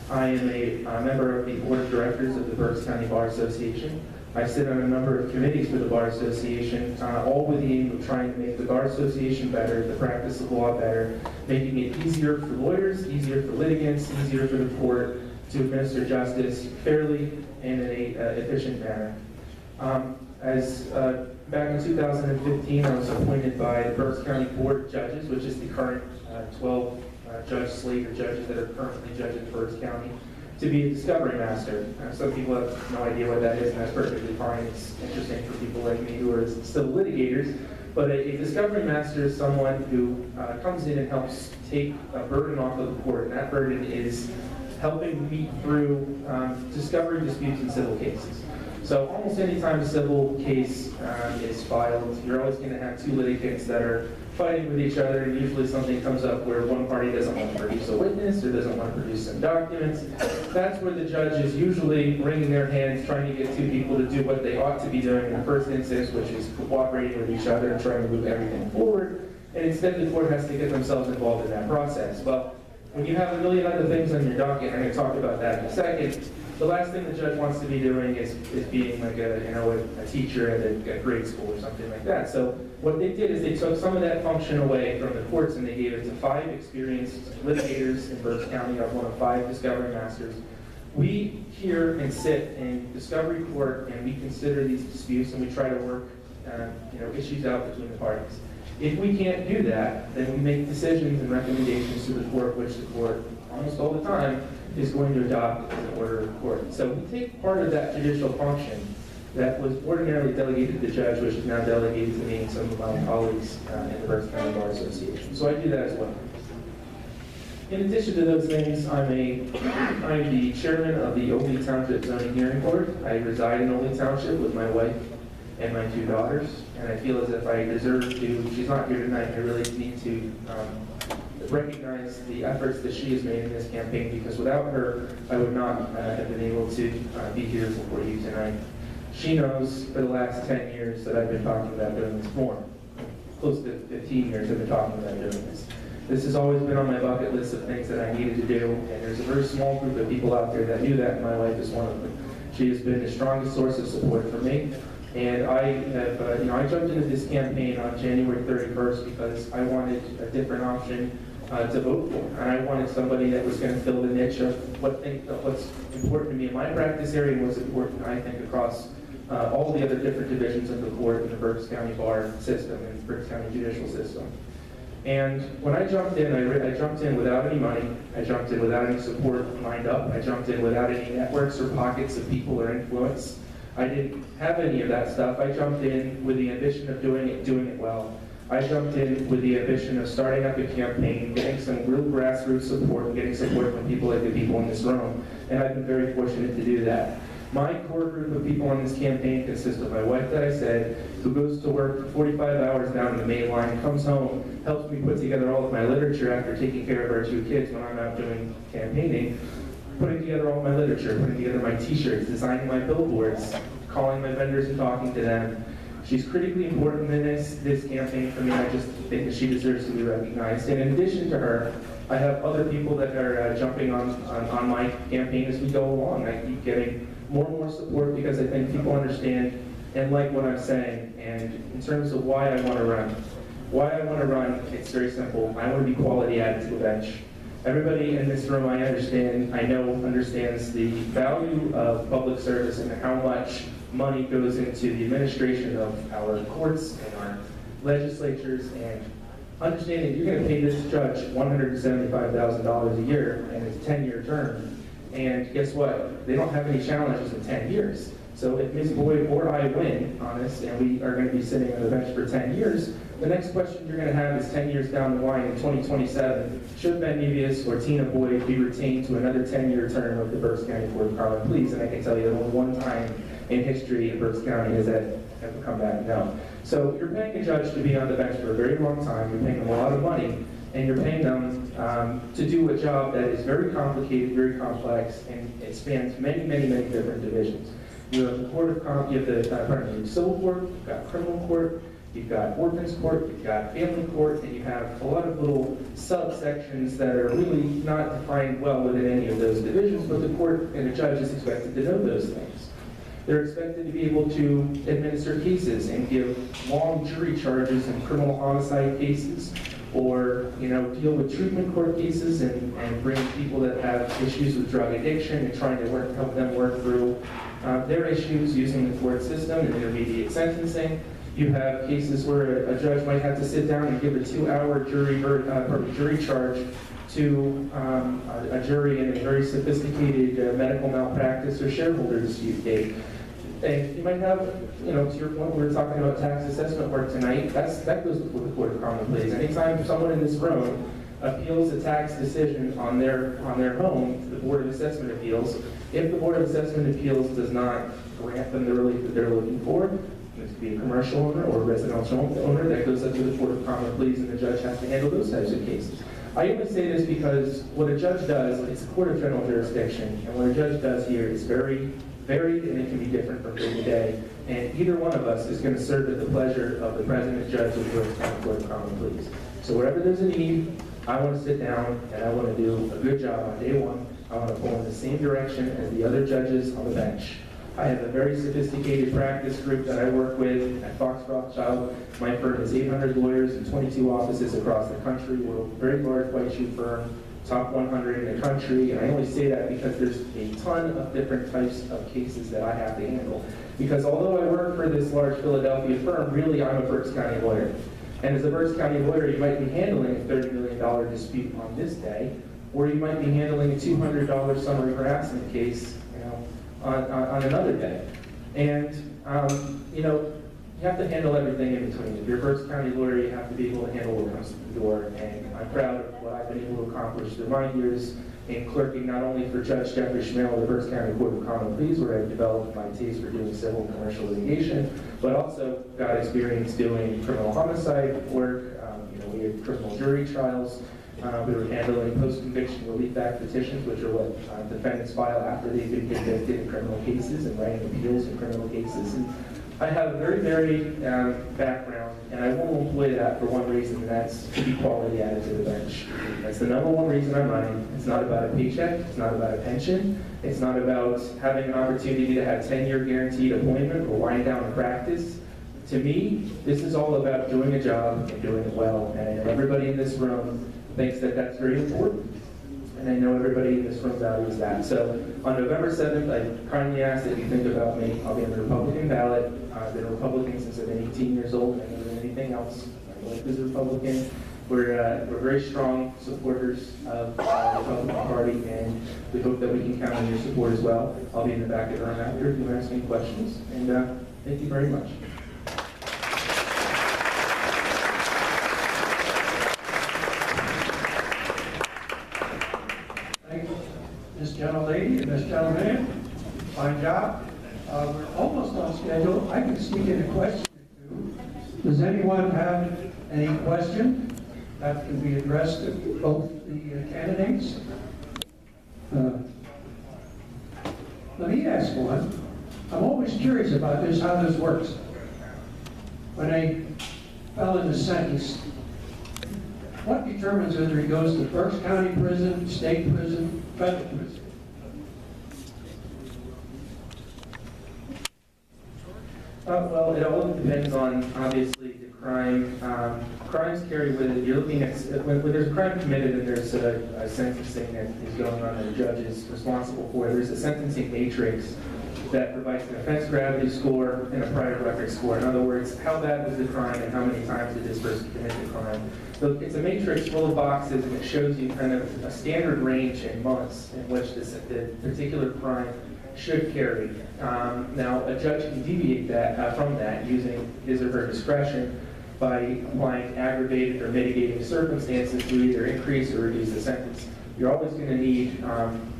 I am a member of the board of directors of the Berks County Bar Association. I sit on a number of committees for the Bar Association, all with the aim of trying to make the Bar Association better, the practice of law better, making it easier for lawyers, easier for litigants, easier for the court to administer justice fairly and in an efficient manner. Back in 2015, I was appointed by the Berks County Board of Judges, which is the current 12 judge slate of judges that are currently judging Berks County, to be a discovery master. Some people have no idea what that is, and that's perfectly fine. It's interesting for people like me who are still litigators. But a discovery master is someone who comes in and helps take a burden off of the court, and that burden is helping meet through discovery disputes in civil cases. So almost any time a civil case is filed, you're always going to have two litigants that are fighting with each other, and usually something comes up where one party doesn't want to produce a witness or doesn't want to produce some documents. That's where the judge is usually wringing their hands, trying to get two people to do what they ought to be doing in the first instance, which is cooperating with each other and trying to move everything forward. And instead the court has to get themselves involved in that process. Well, when you have a million other things on your docket, I'm going to talk about that in a second, the last thing the judge wants to be doing is being like a teacher at a grade school or something like that. So what they did is they took some of that function away from the courts and they gave it to 5 experienced litigators in Berks County. I'm one of 5 discovery masters. We hear and sit in discovery court and we consider these disputes and we try to work issues out between the parties. If we can't do that, then we make decisions and recommendations to the court, which the court, almost all the time, is going to adopt as an order of court. So we take part of that judicial function that was ordinarily delegated to the judge, which is now delegated to me and some of my colleagues in the Berks County Bar Association. So I do that as well. In addition to those things, I'm the chairman of the Oakley Township Zoning Hearing Board. I reside in Oakley Township with my wife and my 2 daughters, and I feel as if I deserve to, she's not here tonight, I really need to recognize the efforts that she has made in this campaign, because without her, I would not have been able to be here before you tonight. She knows for the last 10 years that I've been talking about doing this more. close to 15 years I've been talking about doing this. This has always been on my bucket list of things that I needed to do, and there's a very small group of people out there that knew that, and my wife is one of them. She has been the strongest source of support for me, and I have, I jumped into this campaign on January 31st because I wanted a different option to vote for, and I wanted somebody that was going to fill the niche of what's important to me in my practice area and what's important, I think, across all the other different divisions of the court in the Berks County Bar system and Berks County judicial system. And when I jumped in, I jumped in without any money. I jumped in without any support lined up. I jumped in without any networks or pockets of people or influence. I didn't have any of that stuff. I jumped in with the ambition of doing it well. I jumped in with the ambition of starting up a campaign, getting some real grassroots support, and getting support from people like the people in this room. And I've been very fortunate to do that. My core group of people on this campaign consists of my wife, that I said, who goes to work for 45 hours down in the main line, comes home, helps me put together all of my literature after taking care of our 2 kids when I'm out doing campaigning, putting together all my literature, putting together my t-shirts, designing my billboards, calling my vendors and talking to them. She's critically important in this campaign for me. I just think that she deserves to be recognized. And in addition to her, I have other people that are jumping on my campaign as we go along. I keep getting more and more support because I think people understand and like what I'm saying. And in terms of why I want to run, it's very simple. I want to be quality added to the bench. Everybody in this room, I know understands the value of public service and how much money goes into the administration of our courts and our legislatures, and understanding you're going to pay this judge $175,000 a year and it's a 10-year term. And guess what? They don't have any challenges in 10 years. So if Ms. Boyd or I win on this, and we are going to be sitting on the bench for 10 years, the next question you're going to have is 10 years down the line in 2027, should Ben Nevius or Tina Boyd be retained to another 10-year term of the Berks County Court of Common Pleas? And I can tell you that only one time in history in Berks County has that ever come back no. So you're paying a judge to be on the bench for a very long time, you're paying them a lot of money, and you're paying them to do a job that is very complicated, very complex, and it spans many, many, many different divisions. You have the court of, you have the civil court, you've got criminal court, you've got ordinance court, you've got family court, and you have a lot of little subsections that are really not defined well within any of those divisions, but the court and the judge is expected to know those things. They're expected to be able to administer cases and give long jury charges in criminal homicide cases, or deal with treatment court cases and bring people that have issues with drug addiction and trying to help them work through their issues using the court system and intermediate sentencing. You have cases where a judge might have to sit down and give a 2-hour jury charge to a jury in a very sophisticated medical malpractice or shareholder dispute case. And you might have, to your point, we were talking about tax assessment work tonight, that goes before the Court of Common Pleas. Anytime someone in this room appeals a tax decision on their home to the Board of Assessment Appeals, if the Board of Assessment Appeals does not grant them the relief that they're looking for, it could be a commercial owner or a residential owner, that goes up to the Court of Common Pleas, and the judge has to handle those types of cases. I only say this because what a judge does, it's a court of general jurisdiction, and what a judge does here is very varied, and it can be different from day to day. And either one of us is going to serve at the pleasure of the president judge of the Berks County Court of Common Pleas. So wherever there's a need, I want to sit down and I want to do a good job on day one. I want to pull in the same direction as the other judges on the bench. I have a very sophisticated practice group that I work with at Fox Rothschild. My firm has 800 lawyers and 22 offices across the country. We're a very large white shoe firm, top 100 in the country, and I only say that because there's a ton of different types of cases that I have to handle. Because although I work for this large Philadelphia firm, really I'm a Berks County lawyer. And as a Berks County lawyer, you might be handling a $30 million dispute on this day, or you might be handling a $200 summary harassment case, on another day. And you have to handle everything in between. If you're a Berks County lawyer, you have to be able to handle what comes through the door. And I'm proud of what I've been able to accomplish through my years in clerking, not only for Judge Jeffrey Schmale of the Berks County Court of Common Pleas, where I've developed my taste for doing civil and commercial litigation, but also got experience doing criminal homicide work. We had criminal jury trials. We were handling post-conviction relief act petitions, which are what defendants file after they've been convicted in criminal cases, and writing appeals in criminal cases. And I have a very varied background, and I won't employ that for one reason, and that's to be quality added to the bench. That's the number one reason I'm running. It's not about a paycheck, it's not about a pension, it's not about having an opportunity to have 10-year guaranteed appointment or wind down a practice. To me, this is all about doing a job and doing it well, and I know everybody in this room thinks that that's very important. And I know everybody in this room values that. So on November 7th, I kindly ask that you think about me. I'll be on the Republican ballot. I've been a Republican since I've been 18 years old. I've never been anything else. My wife is a Republican. We're very strong supporters of the Republican Party, and we hope that we can count on your support as well. I'll be in the back of the room after if you want to ask any questions. And thank you very much. This gentlelady and this gentleman, fine job. We're almost on schedule. I can sneak in a question or two. Does anyone have any question that can be addressed to both the candidates? Let me ask one. I'm always curious about this, how this works. When a felon is sentenced, what determines whether he goes to Berks County Prison, state prison, federal prison? Well, it all depends on, obviously, the crime. Crimes carry with it. You're looking at, when there's a crime committed and there's a sentencing that is going on and the judge is responsible for it, there's a sentencing matrix that provides an offense gravity score and a prior record score. In other words, how bad was the crime and how many times did this person commit the crime. So it's a matrix full of boxes, and it shows you kind of a standard range in months in which the particular crime should carry. Now, a judge can deviate from that using his or her discretion by applying aggravated or mitigating circumstances to either increase or reduce the sentence. You're always going to need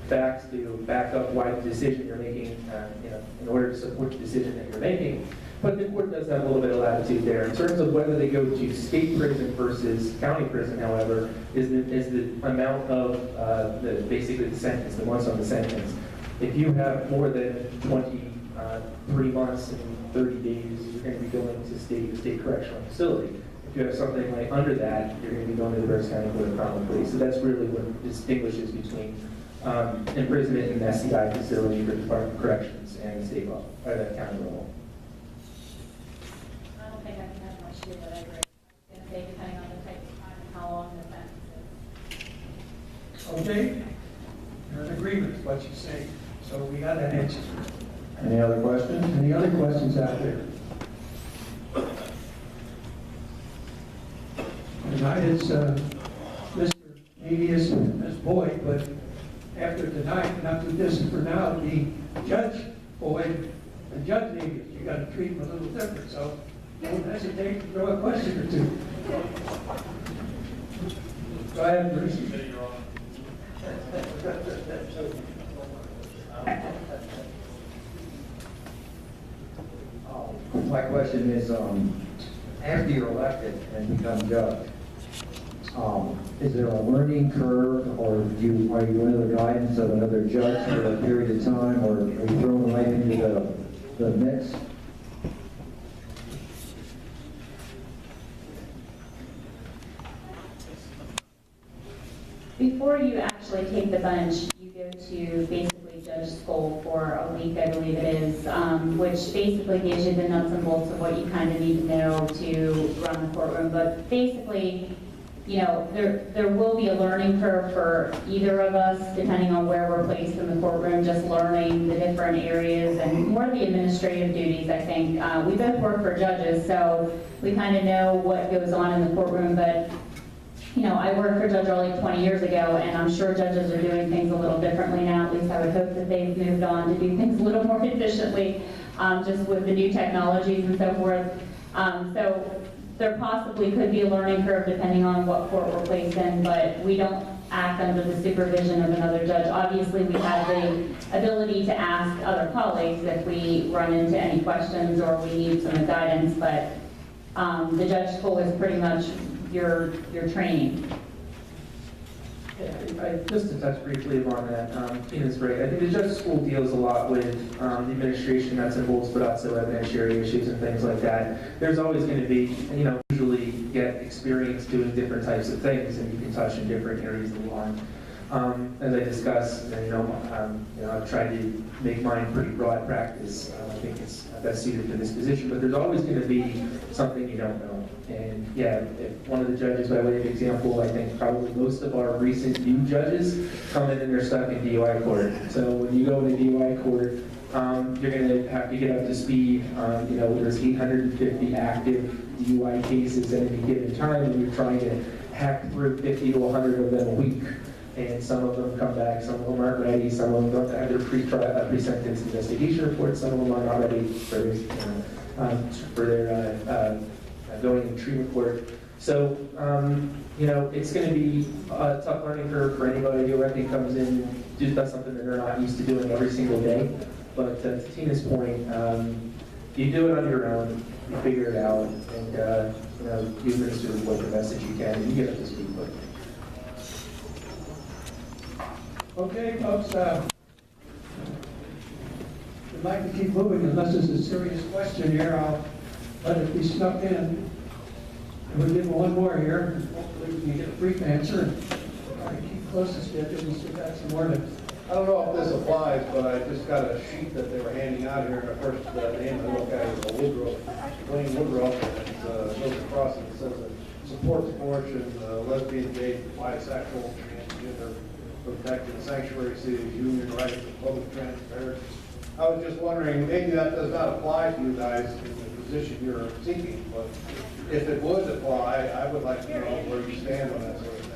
facts to back up why the decision you're making, in order to support the decision that you're making. But the court does have a little bit of latitude there. In terms of whether they go to state prison versus county prison, however, is the amount of basically the sentence, the months on the sentence. If you have more than 23 months and 30 days, you're going to be going to state correctional facility. If you have something like under that, you're going to be going to the Berks County Court of Common Pleas. So that's really what distinguishes between imprisonment in an SCI facility for Department of Corrections and the state level, or the county level. I don't think I can have much to do with it. I was going to say, depending on the type of crime and how long the sentence is. Okay? You're in agreement with what you say. So we got that answer. Any other questions? Any other questions out there? Tonight is Mr. Navius and Ms. Boyd, but after tonight, not too distant for now, the Judge Boyd and Judge Navius. You got to treat them a little different, so don't hesitate to throw a question or two. Go ahead, Bruce. My question is, after you're elected and become judge, is there a learning curve, or are you under the guidance of another judge for a period of time, or are you thrown right into the mix? Before you actually take the bench, you go to basically judge school for a week, I believe it is, which basically gives you the nuts and bolts of what you kind of need to know to run the courtroom. But basically, there will be a learning curve for either of us, depending on where we're placed in the courtroom, just learning the different areas and more of the administrative duties, I think. We both work for judges, so we kind of know what goes on in the courtroom, but I worked for Judge Early 20 years ago, and I'm sure judges are doing things a little differently now. At least I would hope that they've moved on to do things a little more efficiently, just with the new technologies and so forth. So there possibly could be a learning curve depending on what court we're placed in, but we don't act under the supervision of another judge. Obviously, we have the ability to ask other colleagues if we run into any questions or we need some guidance, but the judge school is pretty much your training. Just to touch briefly on that, Keenan's right. I think the Justice School deals a lot with the administration nuts and bolts, but also evidentiary issues and things like that. There's always going to be, usually get experience doing different types of things, and you can touch in different areas of the law. As I discussed, I've tried to make mine pretty broad practice. I think it's best suited for this position, but there's always going to be something you don't know. And yeah, if one of the judges, by way of example, I think probably most of our recent new judges come in and they're stuck in DUI court. So when you go into DUI court, you're going to have to get up to speed. There's 850 active DUI cases at any given time, and you're trying to hack through 50 to 100 of them a week. And some of them come back, some of them aren't ready, some of them don't have their pre-sentence investigation reports, some of them are not ready for their going in treatment court. So, it's going to be a tough learning curve for anybody who I think comes in and does something that they're not used to doing every single day. But to Tina's point, you do it on your own, you figure it out, and you administer what the message you can, and you get up to speed quickly. Okay, folks, we'd like to keep moving unless there's a serious question here. I'll let it be snuck in. And we'll give one more here. Hopefully we can get a brief answer. Try to keep close to schedule. We still got some more to. I don't know if this applies, but I just got a sheet that they were handing out here, and the first name I look at is Woodruff, Wayne Woodruff, and it goes across and it says that supports abortion, lesbian, gay, bisexual, transgender, protecting sanctuary cities, union rights, and public transparency. I was just wondering, maybe that does not apply to you guys in the position you're seeking, but if it would apply, I would like to know where you stand on that sort of thing.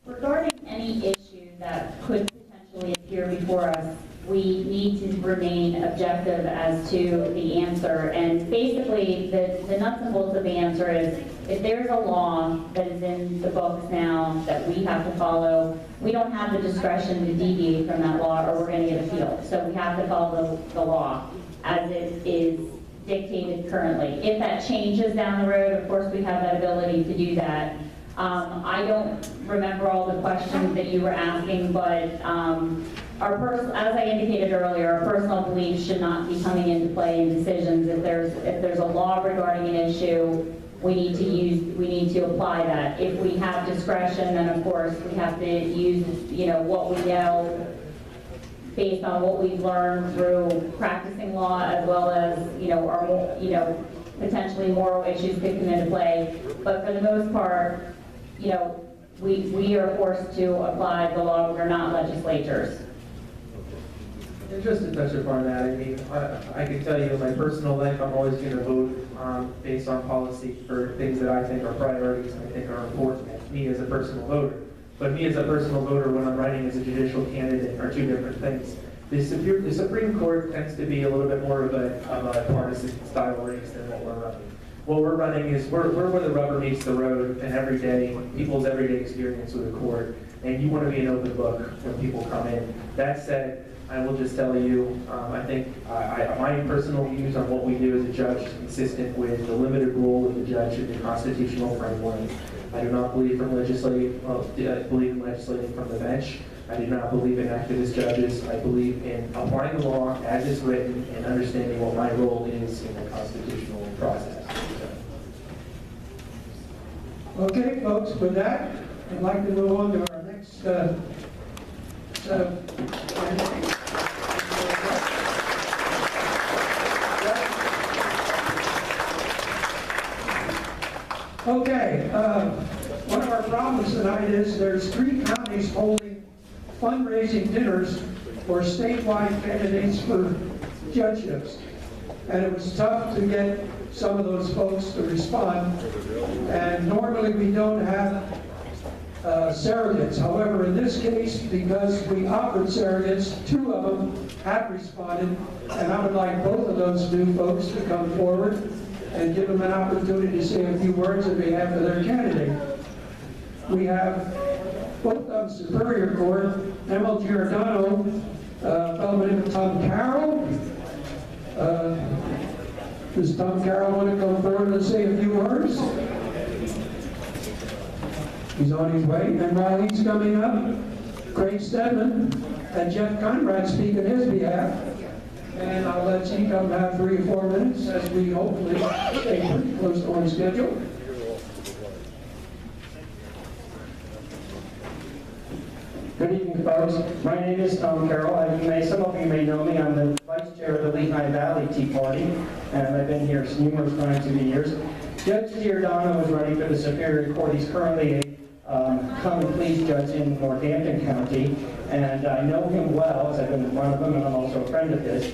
Regarding any issue that could potentially appear before us, we need to remain objective as to the answer. And basically, the nuts and bolts of the answer is, if there's a law that is in the books now that we have to follow, we don't have the discretion to deviate from that law or we're going to get appealed. So we have to follow the law as it is dictated currently. If that changes down the road, of course, we have that ability to do that. I don't remember all the questions that you were asking, but as I indicated earlier, our personal beliefs should not be coming into play in decisions. If there's a law regarding an issue, we need to apply that. If we have discretion, then of course we have to use what we know based on what we've learned through practicing law, as well as our potentially moral issues could come into play. But for the most part, we are forced to apply the law. We're not legislatures. And just to touch upon that, I mean, I can tell you in my personal life, I'm always going to vote based on policy for things that I think are priorities and I think are important. Me as a personal voter. But me as a personal voter, when I'm running as a judicial candidate, are two different things. The Supreme Court tends to be a little bit more of a partisan style race than what we're running. What we're running is we're where the rubber meets the road, and every day, people's everyday experience with the court. And you want to be an open book when people come in. That said, I will just tell you, I think my personal views on what we do as a judge is consistent with the limited role of the judge in the constitutional framework. I do not believe in legislating from the bench. I do not believe in activist judges. I believe in applying the law as it's written and understanding what my role is in the constitutional process. Okay, folks, with that, I'd like to move on to our next set of candidates. Okay, one of our problems tonight is there's 3 counties holding fundraising dinners for statewide candidates for judgeships. And it was tough to get some of those folks to respond. And normally we don't have surrogates. However, in this case, because we offered surrogates, 2 of them have responded. And I would like both of those new folks to come forward and give them an opportunity to say a few words on behalf of their candidate. We have both of Superior Court, Emil Giordano a fellow by the name of Tom Carroll. Does Tom Carroll want to come forward and say a few words? He's on his way. And while he's coming up, Craig Stedman and Jeff Conrad speak on his behalf. And I'll let you come have 3 or 4 minutes as we hopefully stay pretty close to on schedule. Good evening, folks. My name is Tom Carroll. Some of you may know me. I'm the vice chair of the Lehigh Valley Tea Party, and I've been here numerous times through the years. Judge Giordano is running for the Superior Court. He's currently a common pleas judge in Northampton County, and I know him well, as I've been in front of him, and I'm also a friend of his.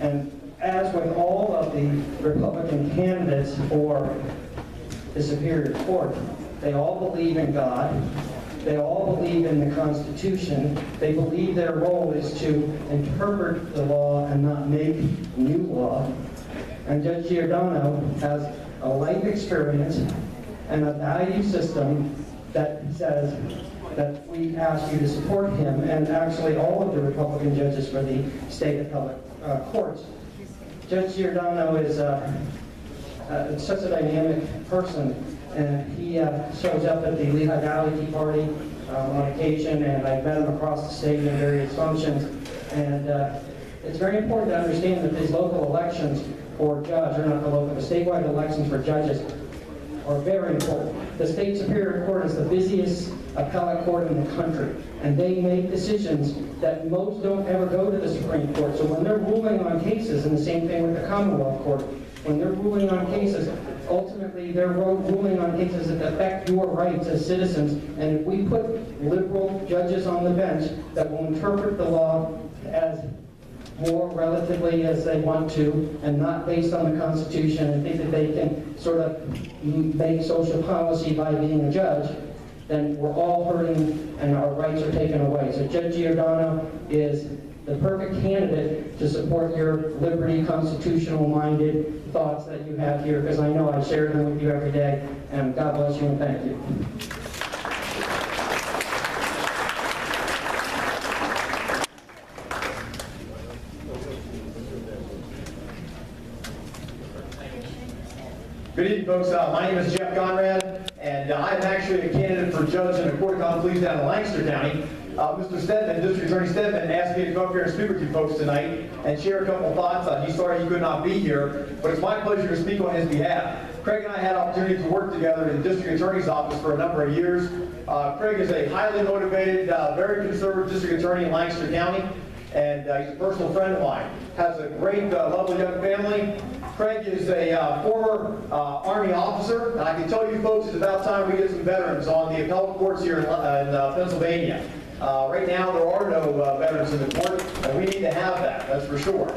And as with all of the Republican candidates for the Superior Court, they all believe in God. They all believe in the Constitution. They believe their role is to interpret the law and not make new law. And Judge Giordano has a life experience and a value system that says that we ask you to support him, and actually all of the Republican judges for the state appellate courts. Judge Giordano is such a dynamic person, and he shows up at the Lehigh Valley Tea Party on occasion, and I've met him across the state in various functions. And it's very important to understand that these local elections for judge, or not the local, the statewide elections for judges are very important. The state Superior Court is the busiest appellate court in the country, and they make decisions that most don't ever go to the Supreme Court. So when they're ruling on cases, and the same thing with the Commonwealth Court, when they're ruling on cases, ultimately they're ruling on cases that affect your rights as citizens. And if we put liberal judges on the bench that will interpret the law as more relatively as they want to, and not based on the Constitution, and think that they can sort of make social policy by being a judge, then we're all hurting and our rights are taken away. So Judge Giordano is the perfect candidate to support your liberty, constitutional-minded thoughts that you have here, because I know I share them with you every day, and God bless you and thank you. Good evening, folks. My name is Jeff Conrad, and I'm actually a candidate for judge in the Court of Common Pleas down in Lancaster County. Mr. Stedman, District Attorney Stedman, asked me to come up here and speak with you folks tonight and share a couple thoughts. He's sorry he could not be here, but it's my pleasure to speak on his behalf. Craig and I had opportunity to work together in the District Attorney's office for a number of years. Craig is a highly motivated, very conservative District Attorney in Lancaster County, and he's a personal friend of mine. Has a great, lovely young family. Craig is a former Army officer, and I can tell you folks, it's about time we get some veterans on the appellate courts here in Pennsylvania. Right now, there are no veterans in the court, and we need to have that, that's for sure.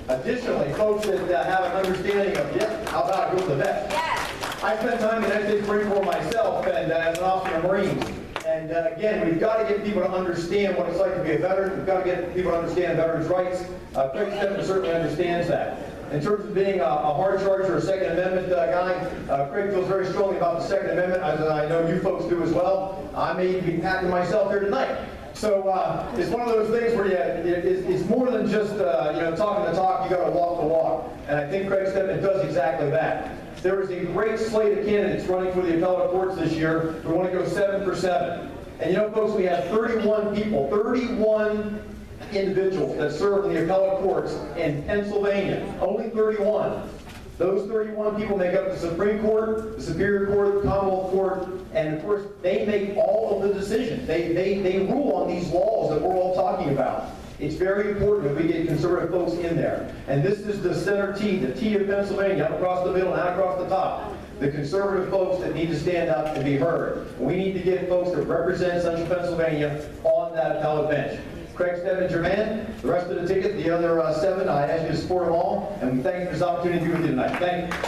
Additionally, folks that have an understanding of, how about I go to the vet? Yes. I spent time in the United States Marine Corps myself, and as an officer of Marines. And again, we've got to get people to understand what it's like to be a veteran. We've got to get people to understand veterans' rights. Craig Stedman certainly understands that. In terms of being a hard charger or a Second Amendment guy, Craig feels very strongly about the Second Amendment, as I know you folks do as well. I may even be packing myself here tonight. So it's one of those things where it's more than just talking the talk, you got to walk the walk. And I think Craig Stedman does exactly that. There is a great slate of candidates running for the appellate courts this year. We want to go 7 for 7. And folks, we have 31 people, 31 individuals that serve in the appellate courts in Pennsylvania. Only 31. Those 31 people make up the Supreme Court, the Superior Court, the Commonwealth Court, and of course, they make all of the decisions. They rule on these laws that we're all talking about. It's very important that we get conservative folks in there. And this is the center T, the T of Pennsylvania, up across the middle and out across the top. The conservative folks that need to stand up and be heard. We need to get folks that represent Central Pennsylvania on that appellate bench. Craig Stedman's your man. The rest of the ticket, the other 7, I ask you to support them all. And we thank you for this opportunity to be with you tonight. Thank you.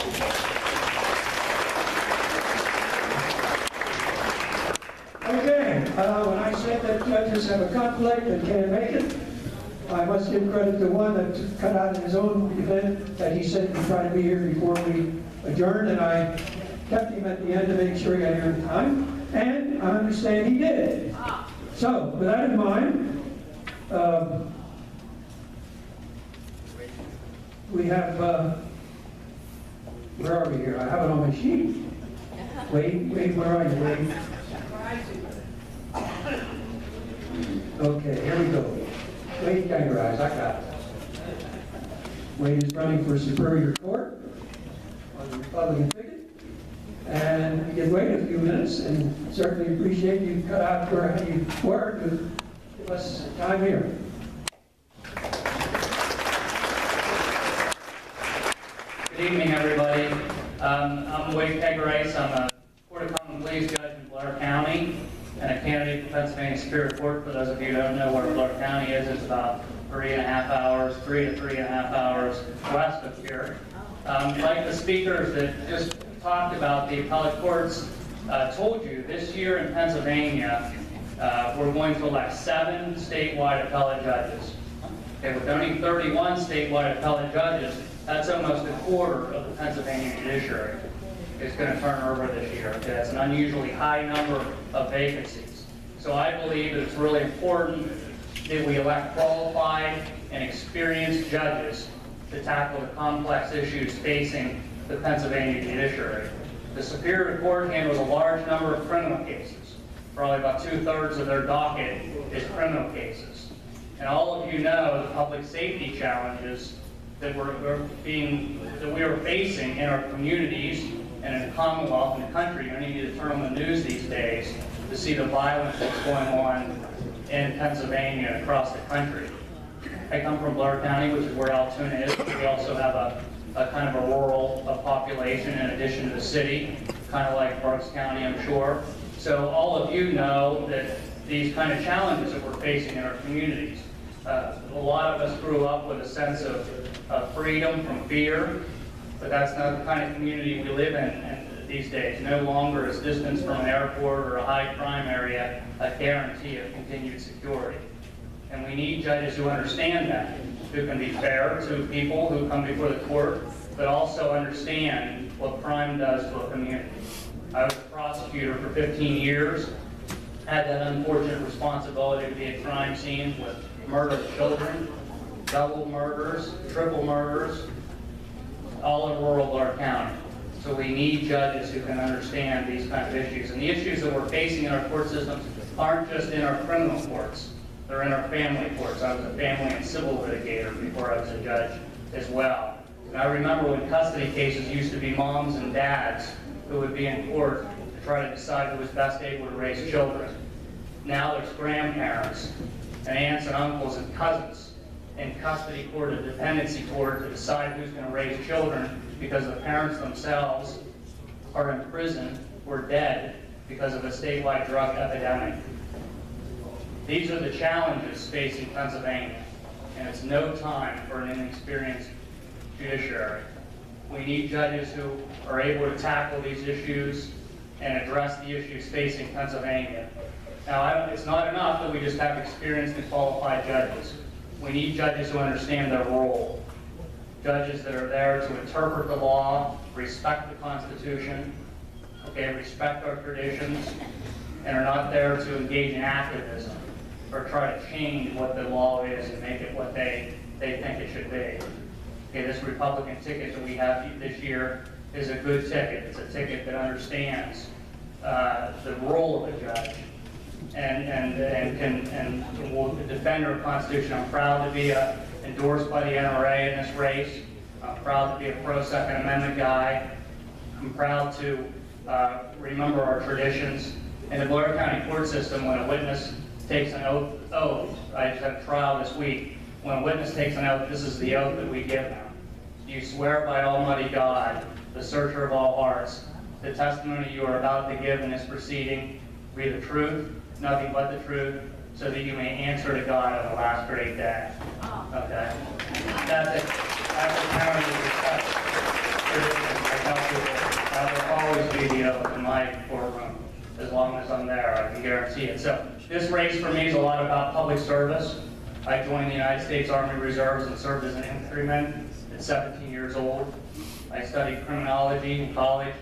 Okay, when I said that judges have a conflict and can't make it, I must give credit to one that cut out in his own event that he said he'd try to be here before we adjourned, and I kept him at the end to make sure he got here in time, and I understand he did. So, with that in mind, we have, where are we here? I have it on my sheet. Wade, where are you, Wade? Okay, here we go. Wade, got your eyes, I got it. Wade is running for Superior Court on the Republican ticket. And we can wait a few minutes and certainly appreciate you cut out where you were to give us time here. Good evening, everybody. I'm Wade Pegrice. I'm a Court of Common Pleas judge in Blair County and a candidate for Pennsylvania Superior Court. For those of you who don't know where Blair County is, it's about 3 to 3.5 hours west of here. Like the speakers that just talked about the appellate courts told you, this year in Pennsylvania, we're going to elect 7 statewide appellate judges. Okay, with only 31 statewide appellate judges, that's almost a quarter of the Pennsylvania judiciary is going to turn over this year. Okay, that's an unusually high number of vacancies. So I believe that it's really important that we elect qualified and experienced judges to tackle the complex issues facing the Pennsylvania judiciary. The Superior Court handles a large number of criminal cases. Probably about 2/3 of their docket is criminal cases. And all of you know the public safety challenges that we are facing in our communities and in the Commonwealth and the country. You only need to turn on the news these days to see the violence that's going on in Pennsylvania and across the country. I come from Blair County, which is where Altoona is. We also have a kind of a rural population in addition to the city, kind of like Berks County, I'm sure. So all of you know that these kind of challenges that we're facing in our communities. A lot of us grew up with a sense of freedom from fear, but that's not the kind of community we live in these days. No longer is distance from an airport or a high crime area a guarantee of continued security. And we need judges who understand that, who can be fair to people who come before the court, but also understand what crime does to a community. I was a prosecutor for 15 years, had that unfortunate responsibility to be at crime scenes with murder of children, double murders, triple murders, all in rural Blair County. So we need judges who can understand these kind of issues. And the issues that we're facing in our court systems aren't just in our criminal courts. They're in our family courts. I was a family and civil litigator before I was a judge as well. And I remember when custody cases used to be moms and dads who would be in court to try to decide who was best able to raise children. Now there's grandparents and aunts and uncles and cousins in custody court and dependency court to decide who's going to raise children because the parents themselves are in prison or dead because of a statewide drug epidemic. These are the challenges facing Pennsylvania, and it's no time for an inexperienced judiciary. We need judges who are able to tackle these issues and address the issues facing Pennsylvania. Now, it's not enough that we just have experienced and qualified judges. We need judges who understand their role. Judges that are there to interpret the law, respect the Constitution, okay, respect our traditions, and are not there to engage in activism or try to change what the law is and make it what they think it should be. Okay, this Republican ticket that we have this year is a good ticket. It's a ticket that understands the role of a judge and will defend our Constitution. I'm proud to be endorsed by the NRA in this race. I'm proud to be a pro-Second Amendment guy. I'm proud to remember our traditions. In the Blair County court system, when a witness takes an oath, I just had a trial this week. When a witness takes an oath, this is the oath that we give them. You swear by Almighty God, the searcher of all hearts, the testimony you are about to give in this proceeding be the truth, nothing but the truth, so that you may answer to God on the last great day. Okay? That's it. That's the county of respect. I tell people, that will always be the oath in my courtroom. As long as I'm there, I can guarantee it. So this race for me is a lot about public service. I joined the United States Army Reserves and served as an infantryman at 17 years old. I studied criminology in college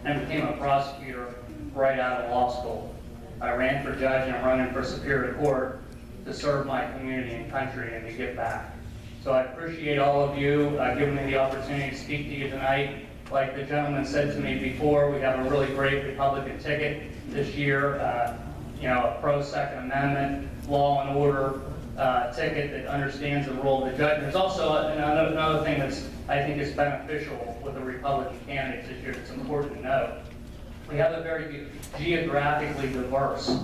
and became a prosecutor right out of law school. I ran for judge and I'm running for Superior Court to serve my community and country and to give back. So I appreciate all of you giving me the opportunity to speak to you tonight. Like the gentleman said to me before, we have a really great Republican ticket this year. A pro-Second Amendment, law and order ticket that understands the role of the judge. There's also another thing that's, I think, is beneficial with the Republican candidates this year that's important to note. We have a very geographically diverse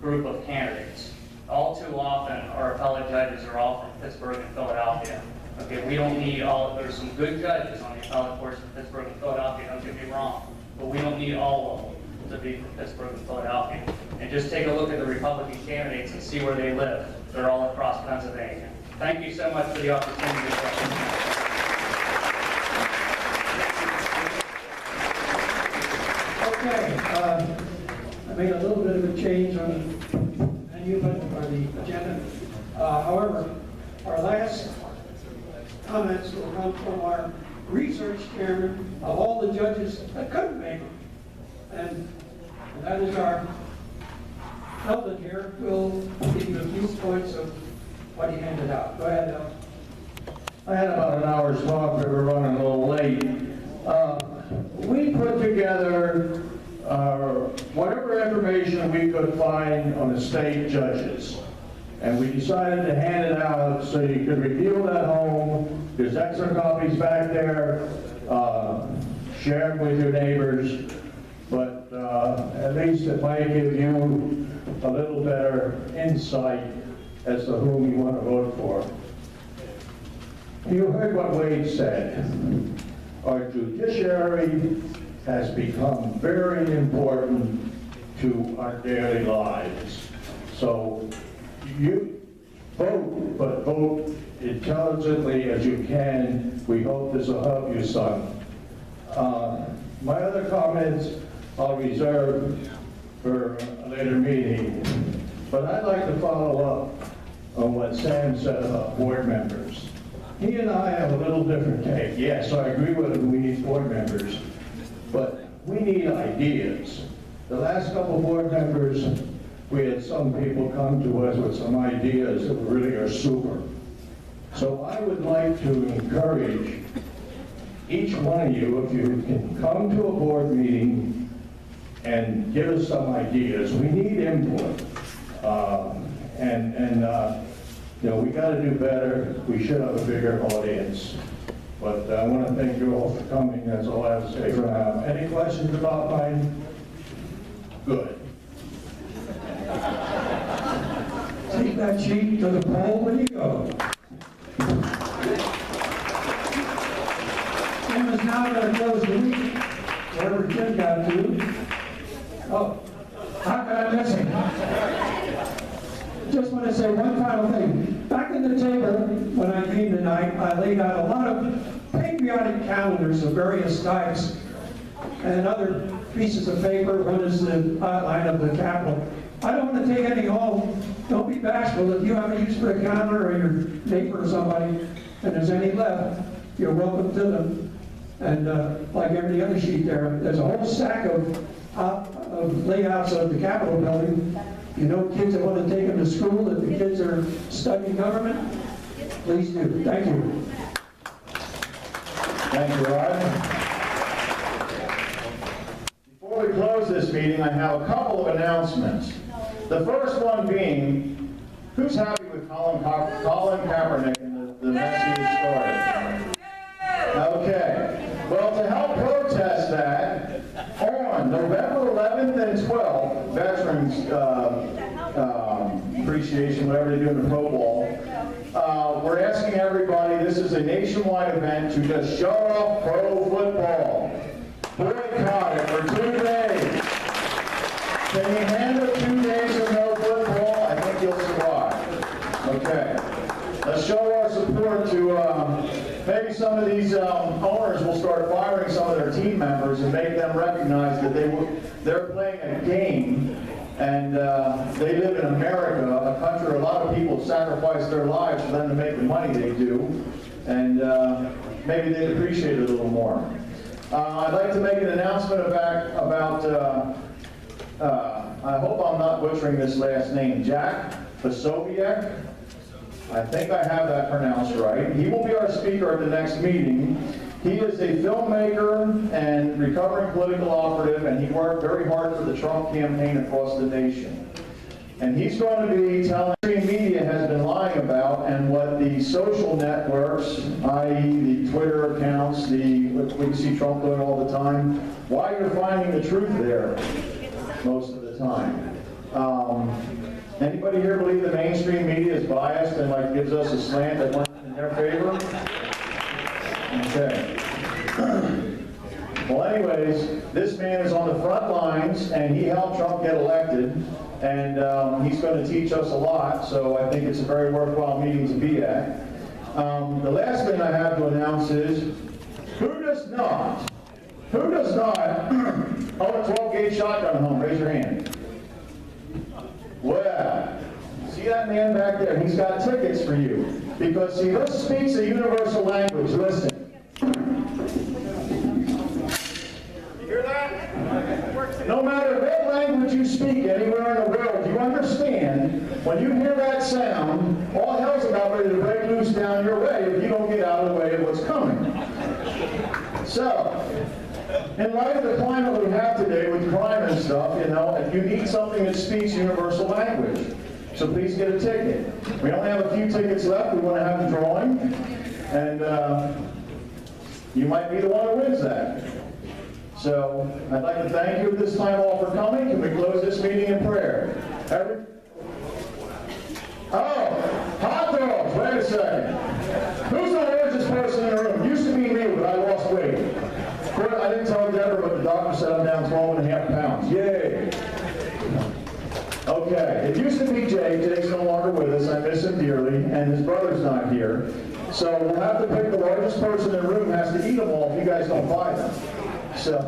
group of candidates. All too often, our appellate judges are all from Pittsburgh and Philadelphia. Okay, we don't need all, there's some good judges on the appellate courts from Pittsburgh and Philadelphia, don't get me wrong, but we don't need all of them to be from Pittsburgh and Philadelphia. And just take a look at the Republican candidates and see where they live. They're all across Pennsylvania. Thank you so much for the opportunity to talk. Okay, I made a little bit of a change on the menu, or the agenda. However, our last comments will come from our research chairman of all the judges that couldn't make it. And that is our Eldon here, will give you a few points of what he handed out. Go ahead, Eldon. I had about an hour's talk, but we're running a little late. We put together whatever information we could find on the state judges. And we decided to hand it out so you could review it at home. There's extra copies back there. Share them with your neighbors. But at least it might give you a little better insight as to whom you want to vote for. You heard what Wade said. Our judiciary has become very important to our daily lives. So you vote, but vote intelligently as you can. We hope this will help you, son. My other comments I'll reserve for a later meeting, but I'd like to follow up on what Sam said about board members. He and I have a little different take. Yes, I agree with him, we need board members, but we need ideas. The last couple board members, we had some people come to us with some ideas that really are super. So I would like to encourage each one of you, if you can come to a board meeting and give us some ideas. We need input. We got to do better. We should have a bigger audience. But I want to thank you all for coming. That's all I have to say for now. Any questions about mine? Good. Take that sheet to the poll when you go. Tim is now going to close the week, wherever Tim got to. Oh, how could I miss him? Just want to say one final thing. Back in the table, when I came tonight, I laid out a lot of patriotic calendars of various types and other pieces of paper, one is the outline of the Capitol. I don't want to take any home. Don't be bashful. If you have a use for a calendar or your neighbor or somebody, and there's any left, you're welcome to them. And like every other sheet there's a whole stack of layouts of the Capitol building. You know, kids that want to take them to school, if the kids are studying government, please do. Thank you. Thank you, Rod. Before we close this meeting, I have a couple of announcements. The first one being, who's happy with Colin Kaepernick and the mess he started? Okay. Well, to help protest that, on November 11th and 12th, Veterans Appreciation, whatever they do in the Pro Bowl, we're asking everybody, this is a nationwide event, to just shut off pro football. Boycott it for 2 days. Can you handle 2 days of no football? I think you'll survive. Okay. Let's show our support to, maybe some of these owners will start firing some of their team members and make them recognize that they're playing a game, and they live in America, a country where a lot of people sacrifice their lives for them to make the money they do, and maybe they'd appreciate it a little more. I'd like to make an announcement about I hope I'm not butchering this last name, Jack Posobiec. I think I have that pronounced right. He will be our speaker at the next meeting. He is a filmmaker and recovering political operative, and he worked very hard for the Trump campaign across the nation. And he's going to be telling the media has been lying about and what the social networks, i.e. the Twitter accounts, what you see Trump doing all the time, why you're finding the truth there most of the time. Anybody here believe the mainstream media is biased and like gives us a slant that went in their favor? Okay. Well, anyways, this man is on the front lines, and he helped Trump get elected, and he's going to teach us a lot, so I think it's a very worthwhile meeting to be at. The last thing I have to announce is, who does not own a 12-gauge shotgun at home? Raise your hand. Well, see that man back there? He's got tickets for you. Because, see, this speaks a universal language. Listen. You hear that? No matter what language you speak anywhere in the world, you understand, when you hear that sound, all hell's about ready to break loose down your way if you don't get out of the way of what's coming. So, in light of the climate we have today with crime and stuff, you need something that speaks universal language. So please get a ticket. We only have a few tickets left. We want to have the drawing. And you might be the one who wins that. So I'd like to thank you at this time all for coming. Can we close this meeting in prayer? Oh, hot dogs. Wait a second. Who's the largest person in the room? Used to be me, but I lost weight. I didn't tell Deborah, but the doctor said I'm down 12.5 pounds. Yay! Okay, it used to be Jay. Jay's no longer with us. I miss him dearly, and his brother's not here. So we'll have to pick the largest person in the room has to eat them all if you guys don't buy them. So,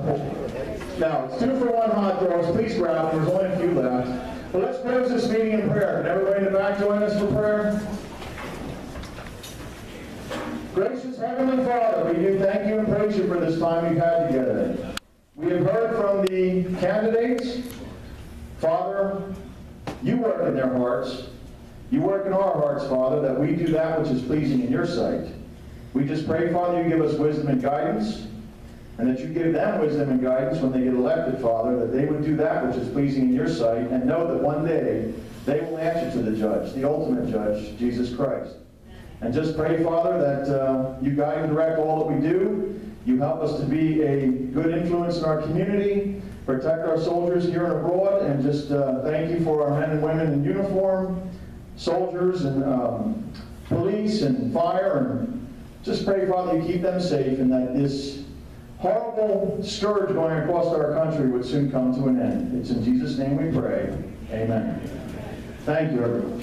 now, it's 2 for 1 hot dogs. Please grab them. There's only a few left. But let's close this meeting in prayer. Can everybody in the back join us for prayer? Gracious Heavenly Father, we do thank you and praise you for this time we've had together. We have heard from the candidates. Father, you work in their hearts. You work in our hearts, Father, that we do that which is pleasing in your sight. We just pray, Father, you give us wisdom and guidance, and that you give them wisdom and guidance when they get elected, Father, that they would do that which is pleasing in your sight, and know that one day they will answer to the judge, the ultimate judge, Jesus Christ. And just pray, Father, that you guide and direct all that we do. You help us to be a good influence in our community, protect our soldiers here and abroad, and just thank you for our men and women in uniform, soldiers and police and fire, and just pray, Father, you keep them safe and that this horrible scourge going across our country would soon come to an end. It's in Jesus' name we pray. Amen. Thank you, everyone.